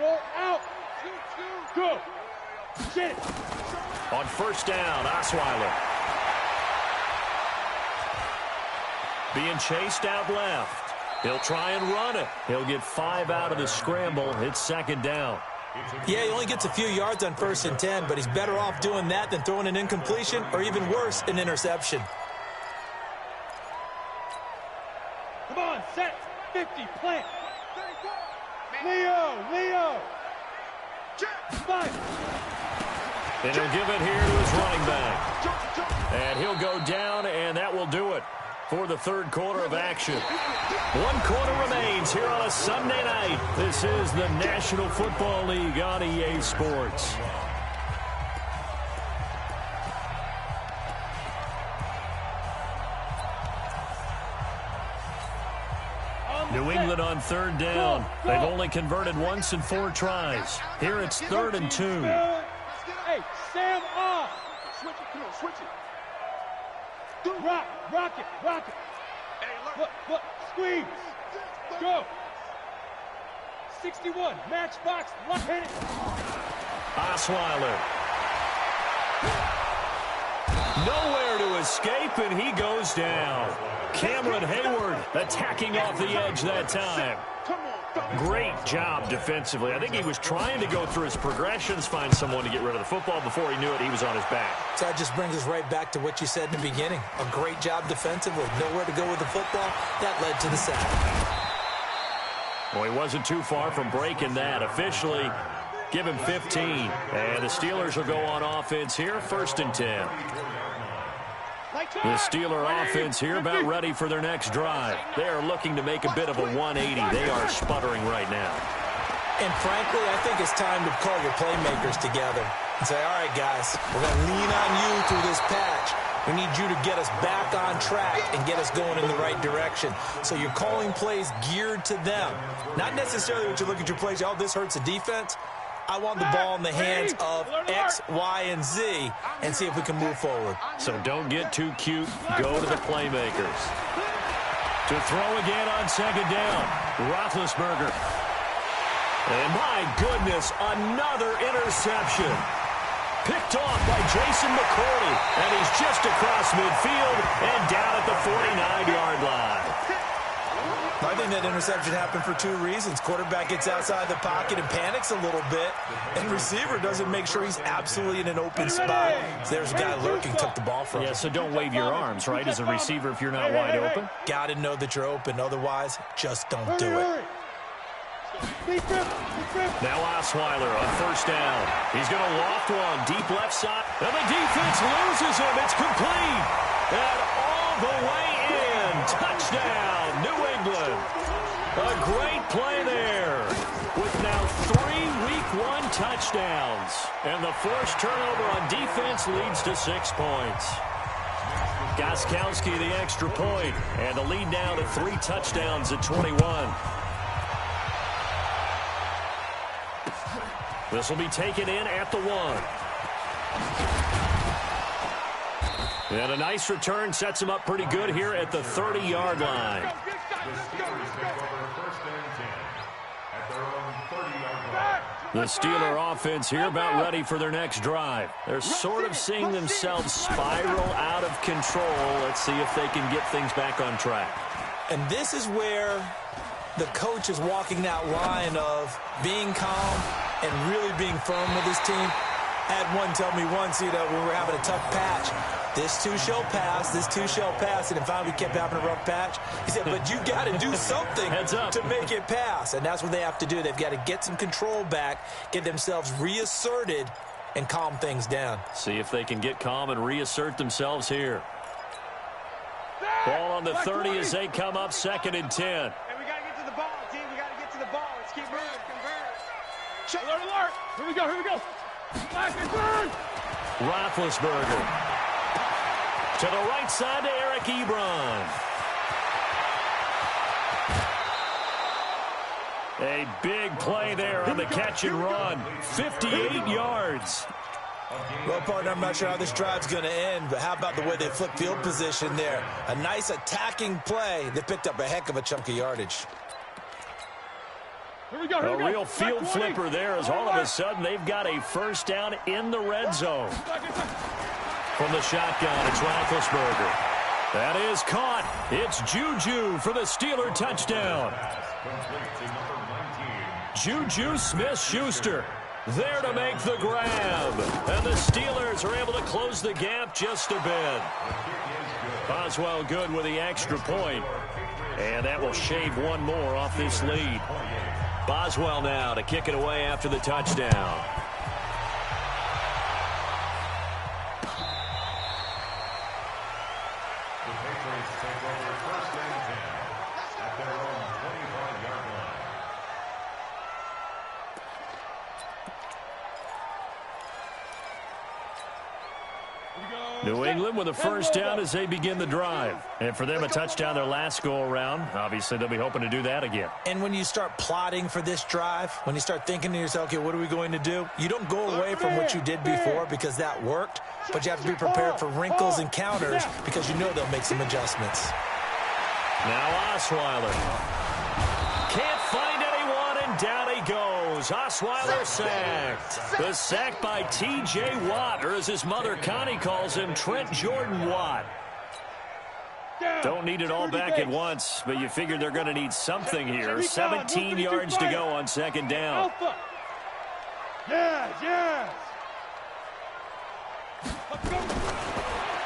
Roll out. Go. Get it.
On first down, Osweiler. Being chased out left. He'll try and run it. He'll get 5 out of the scramble. It's second down.
Yeah, he only gets a few yards on 1st and 10, but he's better off doing that than throwing an incompletion or even worse, an interception.
Come on, set. 50, plant. Leo. Five.
And he'll give it here to his running back. And he'll go down, and that will do it for the third quarter of action. 1 quarter remains here on a Sunday night. This is the National Football League on EA Sports. New England on third down. They've only converted once in 4 tries. Here it's 3rd and 2.
Hey, Sam off. Switch it, come on, switch it. Rock it. Hey, look, squeeze. Go. 61, matchbox, left-handed.
Osweiler. Nowhere to escape, and he goes down. Cameron Hayward attacking off the edge that time. Great job defensively. I think he was trying to go through his progressions, find someone to get rid of the football. Before he knew it, he was on his back.
So that just brings us right back to what you said in the beginning. A great job defensively. Nowhere to go with the football. That led to the sack.
Well, he wasn't too far from breaking that. Officially, give him 15. And the Steelers will go on offense here, 1st and 10. The Steeler offense here about ready for their next drive. They are looking to make a bit of a 180. They are sputtering right now.
And frankly, I think it's time to call your playmakers together and say, all right, guys, we're going to lean on you through this patch. We need you to get us back on track and get us going in the right direction. So you're calling plays geared to them. Not necessarily what you look at your plays, oh, this hurts the defense. I want the ball in the hands of X, Y, and Z and see if we can move forward.
So don't get too cute. Go to the playmakers. To throw again on second down, Roethlisberger. And my goodness, another interception. Picked off by Jason McCourty. And he's just across midfield and down at the 49-yard line.
I think that interception happened for 2 reasons. Quarterback gets outside the pocket and panics a little bit, and receiver doesn't make sure he's absolutely in an open spot. So there's a guy lurking, took the ball from him.
Yeah, so don't wave your arms, right, as a receiver if you're not wide open?
Got to know that you're open. Otherwise, just don't do it.
Now Osweiler on first down. He's going to loft one deep left side. And the defense loses him. It's complete. And all the way in. Touchdown, New England. A great play there. With now 3 Week 1 touchdowns. And the forced turnover on defense leads to 6 points. Gostkowski the extra point. And the lead now to 3 touchdowns at 21. This will be taken in at the 1. And a nice return sets him up pretty good here at the 30-yard line. The Steeler offense here about ready for their next drive. They're sort of seeing themselves spiral out of control. Let's see if they can get things back on track.
And this is where the coach is walking that line of being calm and really being firm with his team. Had one tell me once, when we were having a tough patch, this too shall pass, this too shall pass. And then finally we kept having a rough patch. He said, but you got to do something to make it pass. And that's what they have to do. They've got to get some control back, get themselves reasserted, and calm things down.
See if they can get calm and reassert themselves here. Ball on the 30 as they come up 2nd and 10.
And we got to get to the ball, team. We got to get to the ball. Let's keep moving.
Alert, alert. Here we go. Flash and burn.
Roethlisberger. To the right side to Eric Ebron. A big play there on the catch and run. 58 yards.
Well, partner, I'm not sure how this drive's going to end, but how about the way they flip field position there? A nice attacking play. They picked up a heck of a chunk of yardage.
A real field flipper there as all of a sudden they've got a first down in the red zone. From the shotgun, it's Roethlisberger. That is caught. It's Juju for the Steeler touchdown. Juju Smith-Schuster there to make the grab. And the Steelers are able to close the gap just a bit. Boswell good with the extra point. And that will shave one more off this lead. Boswell now to kick it away after the touchdown.
The Patriots take over first and 10 at their own 25-yard line.
New England with a first down as they begin the drive. And for them, a touchdown their last go-around. Obviously, they'll be hoping to do that again.
And when you start plotting for this drive, when you start thinking to yourself, okay, what are we going to do? You don't go away from what you did before because that worked, but you have to be prepared for wrinkles and counters because you know they'll make some adjustments.
Now Osweiler. Can't find anyone, and down he goes. Osweiler sacked. The sack by T.J. Watt, or as his mother Connie calls him, Trent Jordan Watt. Don't need it all back at once, but you figure they're going to need something here. 17 yards to go on second down.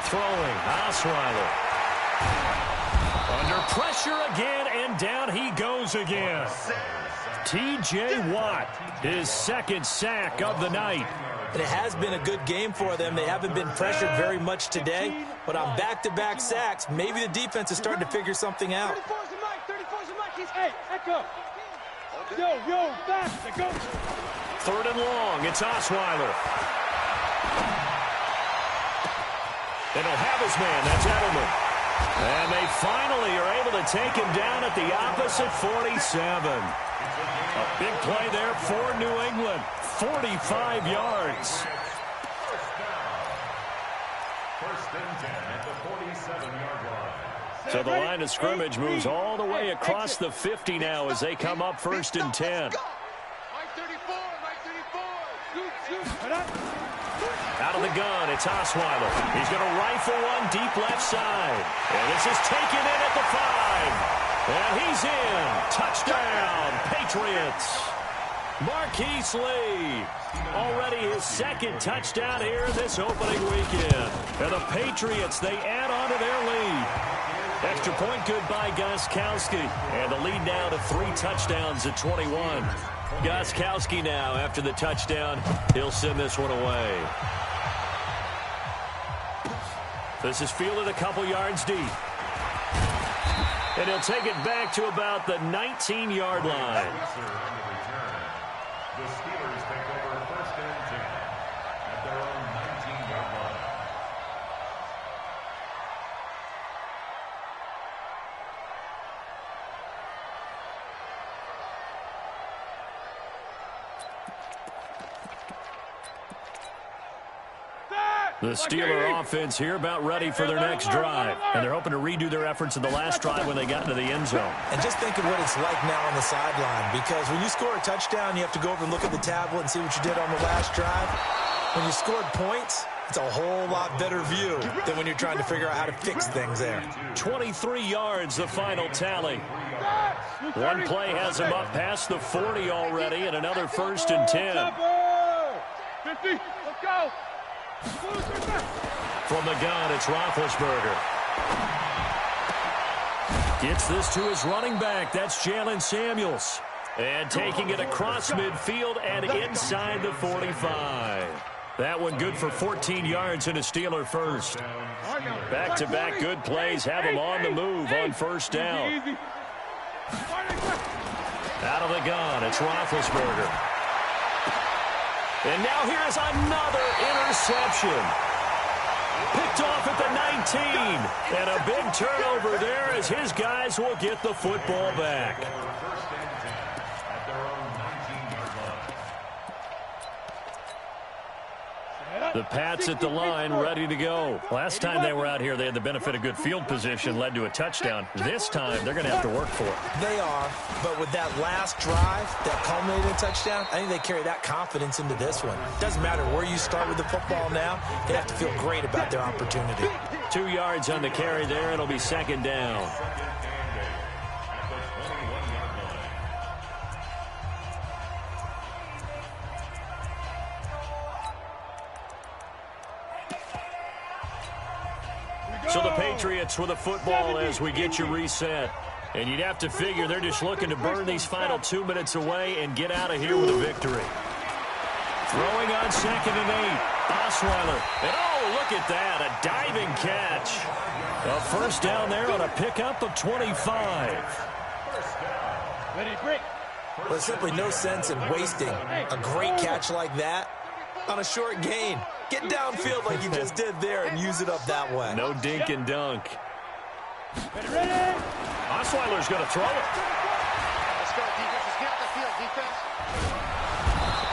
Throwing, Osweiler. Under pressure again, and down he goes again. T.J. Watt, his second sack of the night.
And it has been a good game for them. They haven't been pressured very much today, but on back-to-back sacks, maybe the defense is starting to figure something out.
34's the mic. 34's the mic. He's hey, echo. Yo, back. Go.
Third and long. It's Osweiler. They don't have his man. That's Edelman. And they finally are able to take him down at the opposite 47. A big play there for New England. 45 yards.
First and 10 at the 47-yard line.
So the line of scrimmage moves all the way across the 50 now as they come up first and 10. Out of the gun, it's Osweiler. He's going to rifle one deep left side. And this is taken in at the 5. And he's in. Touchdown, Patriots. Marquise Lee. Already his second touchdown here this opening weekend. And the Patriots, they add on to their lead. Extra point good by Gostkowski. And the lead now to 3 touchdowns at 21. Gostkowski now, after the touchdown, he'll send this one away. This is fielded a couple yards deep. And he'll take it back to about the 19-yard line.
The Steelers take over first and 10 at their own 19-yard line.
The Steeler offense here about ready for their next drive. And they're hoping to redo their efforts in the last drive when they got into the end zone.
And just think of what it's like now on the sideline, because when you score a touchdown, you have to go over and look at the tablet and see what you did on the last drive. When you scored points, it's a whole lot better view than when you're trying to figure out how to fix things there.
23 yards, the final tally. One play has him up past the 40 already, and another first and 10.
50, let's go.
From the gun, it's Roethlisberger. Gets this to his running back. That's Jalen Samuels. And taking it across midfield and inside the 45. That one good for 14 yards and a Steeler first. Back-to-back good plays have him on the move on first down. Out of the gun, it's Roethlisberger. And now here's another interception. Picked off at the 19. And a big turnover there as his guys will get the football back.
First and 10 at their own 19-yard line.
The Pats at the line, ready to go. Last time they were out here, they had the benefit of good field position, led to a touchdown. This time, they're going to have to work for it.
They are, but with that last drive that culminated in a touchdown, I think they carry that confidence into this one. Doesn't matter where you start with the football now, they have to feel great about their opportunity.
2 yards on the carry there. It'll be second down. So the Patriots with a football as we get you reset. And you'd have to figure they're just looking to burn these final 2 minutes away and get out of here with a victory. Throwing on 2nd and 8. Osweiler. And oh, look at that. A diving catch. A first down there on a pickup of 25.
Ready, break.
There's simply no sense in wasting a great catch like that on a short gain. Get downfield like you just did there and use it up that way.
No dink and dunk.
Ready.
Osweiler's going to throw it.
Let's go, defense. Let's get out the field, defense.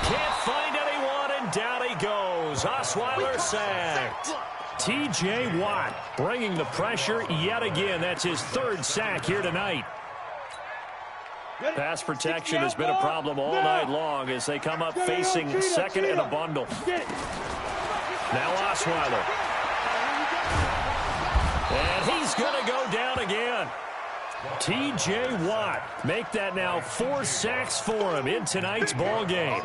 Can't find anyone, and down he goes. Osweiler sacked. T.J. Watt bringing the pressure yet again. That's his 3rd sack here tonight. Pass protection has been a problem all night long as they come up facing 2nd and a bundle. Now Osweiler. And he's going to go down again. T.J. Watt make that now 4 sacks for him in tonight's ball game.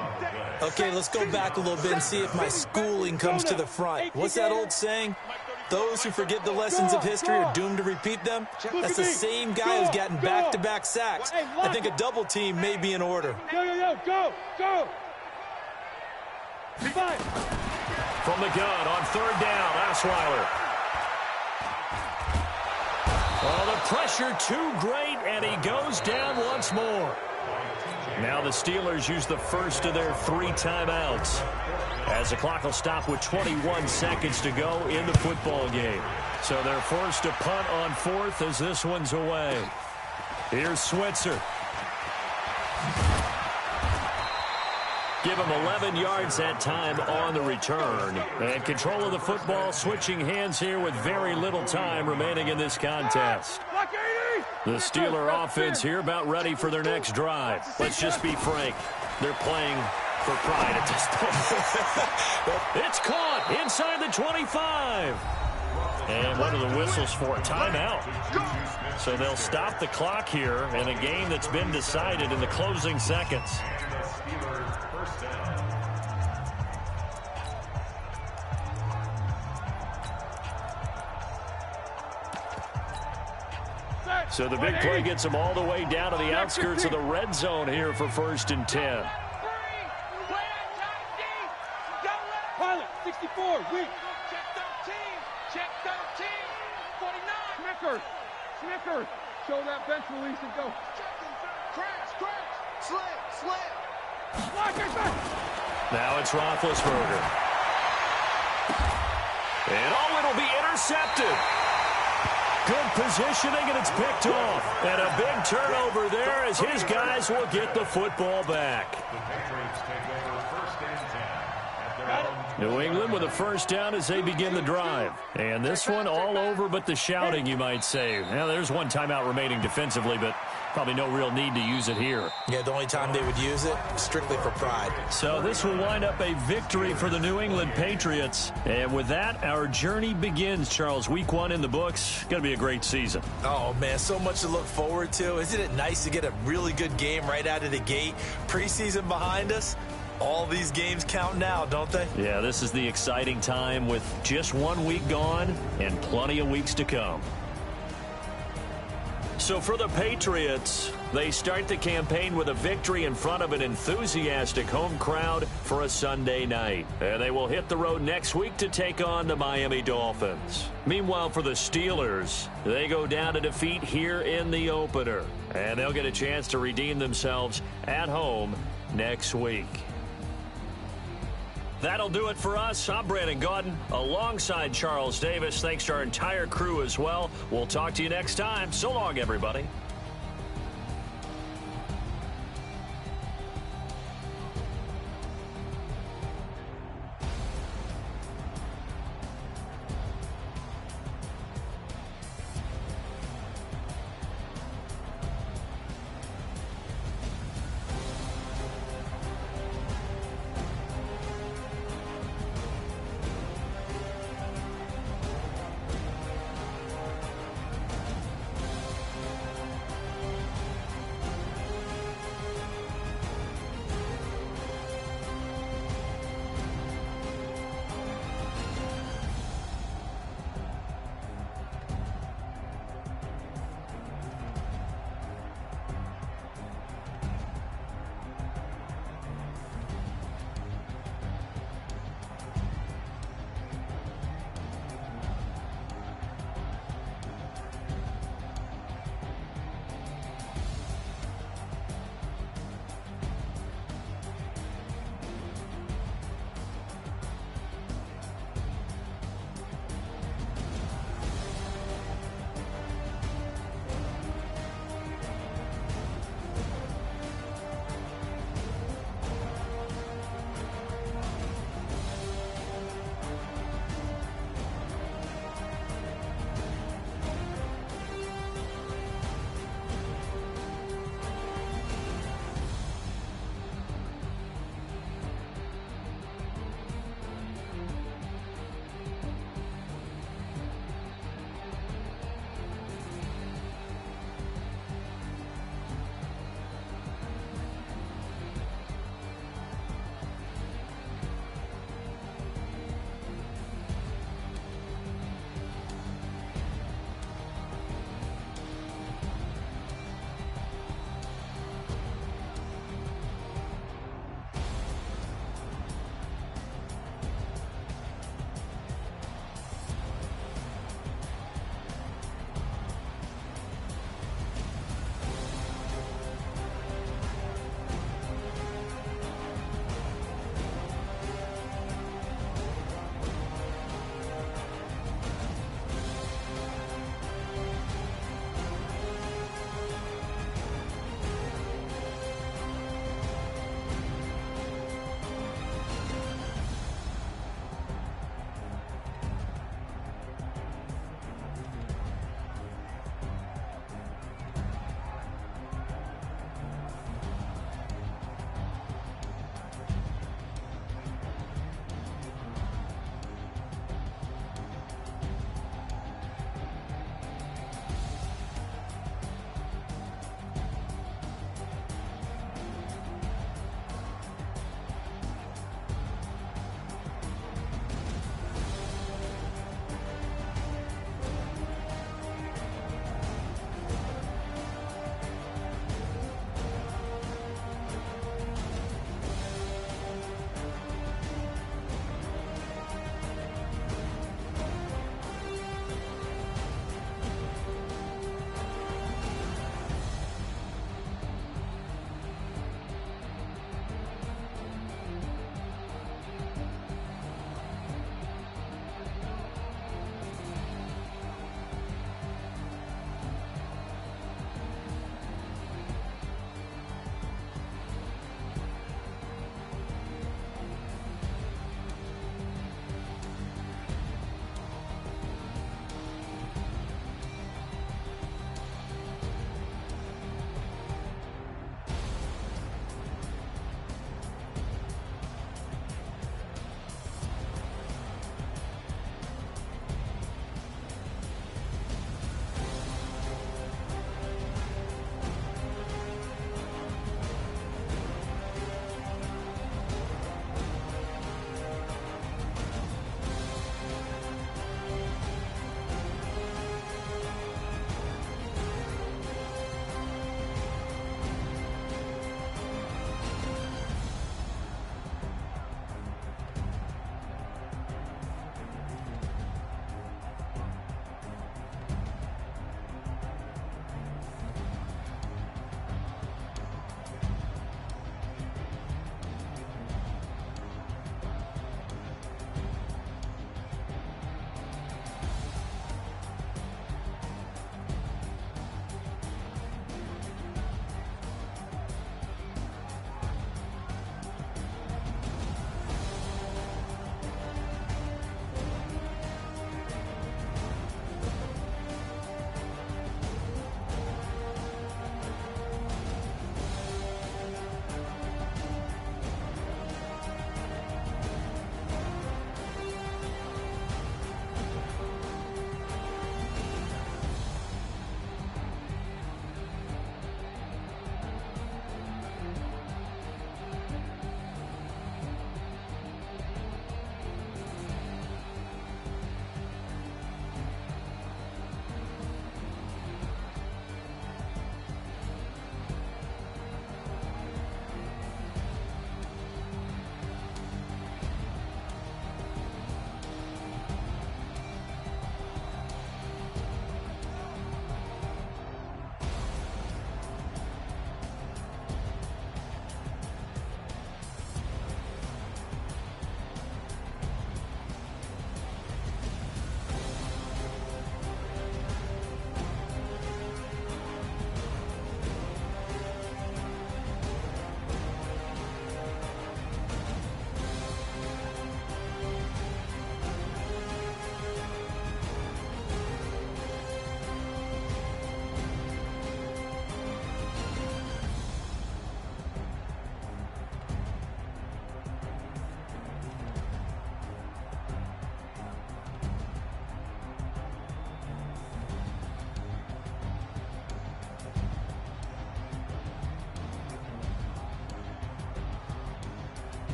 Okay, let's go back a little bit and see if my schooling comes to the front. What's that old saying? Those who forget the lessons of history are doomed to repeat them. That's the same guy who's gotten back-to-back sacks. I think a double team may be in order.
Go.
From the gun on 3rd down, Osweiler. Oh, the pressure too great, and he goes down once more. Now the Steelers use the first of their 3 timeouts, as the clock will stop with 21 seconds to go in the football game. So they're forced to punt on 4th as this one's away. Here's Switzer. Give him 11 yards that time on the return. And control of the football switching hands here with very little time remaining in this contest. The Steeler offense here about ready for their next drive. Let's just be frank. They're playing for pride at this point. It's caught inside the 25. And one of the whistles for a timeout. So they'll stop the clock here in a game that's been decided in the closing seconds. So the big play gets them all the way down to the outskirts of the red zone here for 1st and 10.
Pilot, 64, weak.
Check 13. 49.
Snicker. Show that bench release and go.
Crash. Slam.
Now it's Roethlisberger. And it'll be intercepted. Good positioning, and it's picked off. And a big turnover there as his guys will get the football back.
The Patriots take over 1st and 10 at their own.
New England with a first down as they begin the drive. And this one all over but the shouting, you might say. Now, there's one timeout remaining defensively, but probably no real need to use it here.
Yeah, the only time they would use it, strictly for pride.
So this will wind up a victory for the New England Patriots. And with that, our journey begins, Charles. Week 1 in the books. Going to be a great season.
Oh, man, so much to look forward to. Isn't it nice to get a really good game right out of the gate? Preseason behind us. All these games count now, don't they?
Yeah, this is the exciting time with just 1 week gone and plenty of weeks to come. So for the Patriots, they start the campaign with a victory in front of an enthusiastic home crowd for a Sunday night. And they will hit the road next week to take on the Miami Dolphins. Meanwhile, for the Steelers, they go down to defeat here in the opener. And they'll get a chance to redeem themselves at home next week. That'll do it for us. I'm Brandon Gaudin alongside Charles Davis. Thanks to our entire crew as well. We'll talk to you next time. So long, everybody.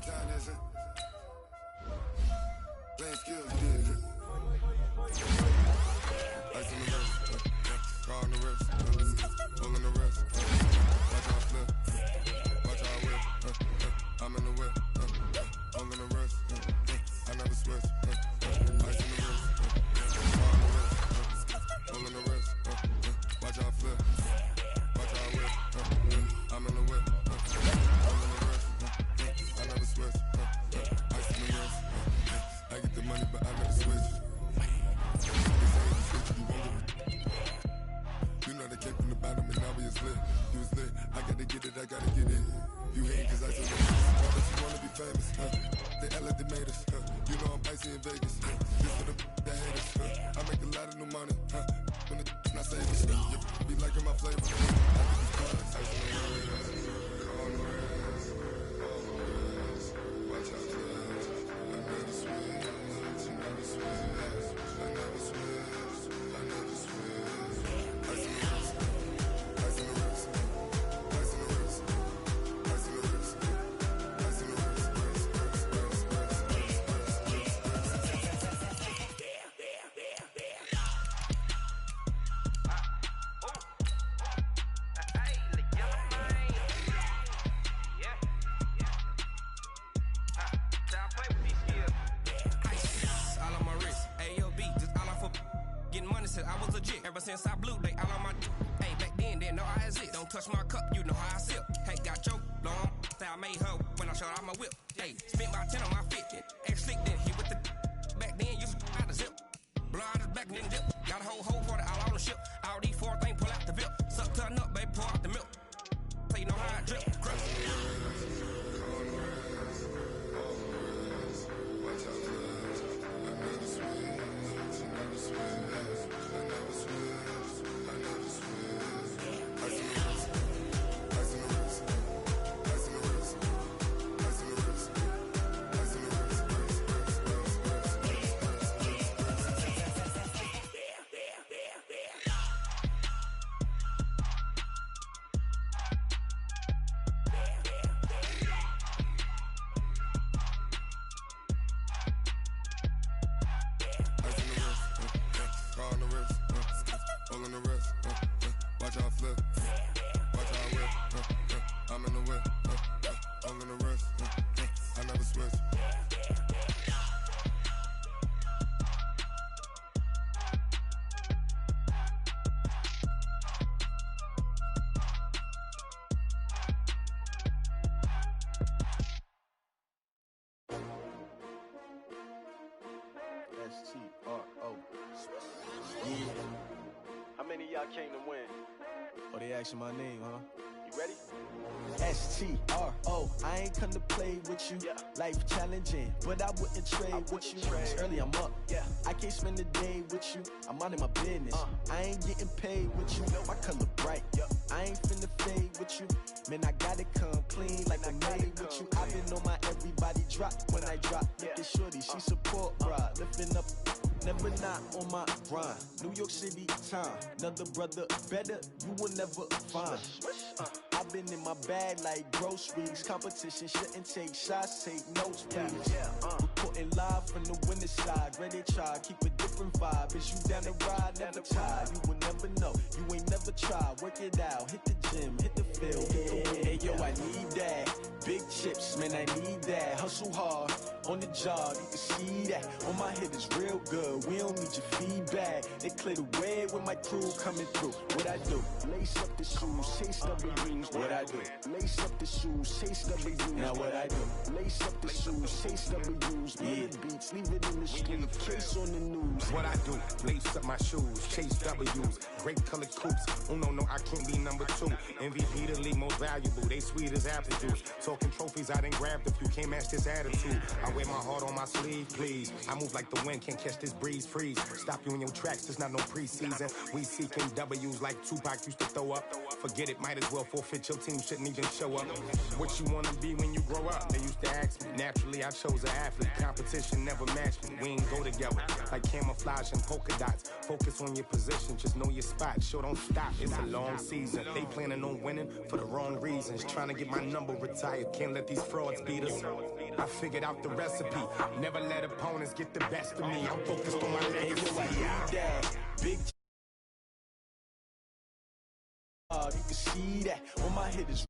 what time is it? Playing skills, you did it. Ice on the wrist, car on the wrist, hole in the wrist. Watch how I flip, watch how I whip. I'm in the whip, hole in the wrist. I never switch. Ice on the wrist, car on the wrist, hole in the wrist. Watch how I flip, watch how I whip. I'm in the whip, hole in the wrist. I never switch. Ice on the wrist. I get the money, but I never switch. You know they came from the bottom and now we is lit. You was lit, I gotta get it, I gotta get it. You hate cause I told you, but you wanna be famous, They made us, You know I'm icy in Vegas, This for the haters, I make a lot of new money, When the not saving, You be liking my flavor, watch out, I never switch, I never switch, I never switch, I never switch. Ice in the wrist, ice in the wrist, ice in the wrist, ice in the wrist, ice in the wrist,
I was legit ever since I blew they all on my hey back then didn't know I exist. Don't touch my cup, you know how I sip. Hey, got your long say I made her when I showed out my whip. Hey, spent about 10 on my fit. Ex slick then hit with the back then you out the zip. Blow out his back then dip. Got a whole for the all on the ship. All these 4 things pull out the VIP. Suck turn up, baby, pour out the milk. So you know how I drip. Crush.
watch out, I never switch, I never switch. I never switch, I never switch. Ice in the wrist, ice in the wrist, ice in the wrist, ice in the wrist, ice in the wrist, car on the wrist, hole in the wrist, watch how I flip, watch how I whip, I'm in the whip, hole in the wrist, I never switch.
S-T-R-O. Yeah. How many of y'all came to win? Oh, they asking my name, huh? You ready? S-T-R-O. I ain't come to play with you. Life challenging, but I wouldn't trade with you. It's early, I'm up. I can't spend the day with you. I'm minding my business. I ain't getting paid with you. My color bright. I ain't finna fade with you. Man, I gotta come clean like I made with you. I've been on my everybody drop when I drop. Look at shorty, she support, bruh. Lifting up, never not on my grind. New York City time, another brother better, you will never find. I've been in my bag like groceries. Competition shouldn't take shots, take notes, please. Reporting live from the winning side. Ready to try, keep a different vibe. Is you down the ride, never tired. You will never know, you ain't never tried. Work it out, hit the gym, hit the field, hit the win. Hey yo, I need that. Big chips, man, I need that. Hustle hard, on the job, you can see that. On my hit is real good, we don't need your feedback. They clear the way with my crew coming through. What I do? Lace up the shoes, chase W's. What I do? Lace up the shoes, chase W's. Now what I do? Lace up the shoes, chase W's. Yeah, beats, leave it in the street, case on the news.
What I do? Lace up my shoes, chase W's. Great colored coops. Oh no, I can't be number 2. MVP the league most valuable. They sweet as apple juice. Talking trophies I done grabbed if you can't match this attitude. I wear my heart on my sleeve, please. I move like the wind, can't catch this breeze, freeze. Stop you in your tracks, there's not no preseason. We seeking W's like Tupac used to throw up. Forget it, might as well forfeit, your team shouldn't even show up. What you wanna be when you grow up? They used to ask me. Naturally, I chose an athlete. Competition never matched me. We ain't go together like camouflage and polka dots. Focus on your position, just know your spot. Sure, don't stop, it's a long season. They planning on winning for the wrong reasons. Trying to get my number retired, can't let these frauds beat us. I figured out the recipe. Never let opponents get the best of me. I'm focused on my legacy.
Big you can see that on my hitters.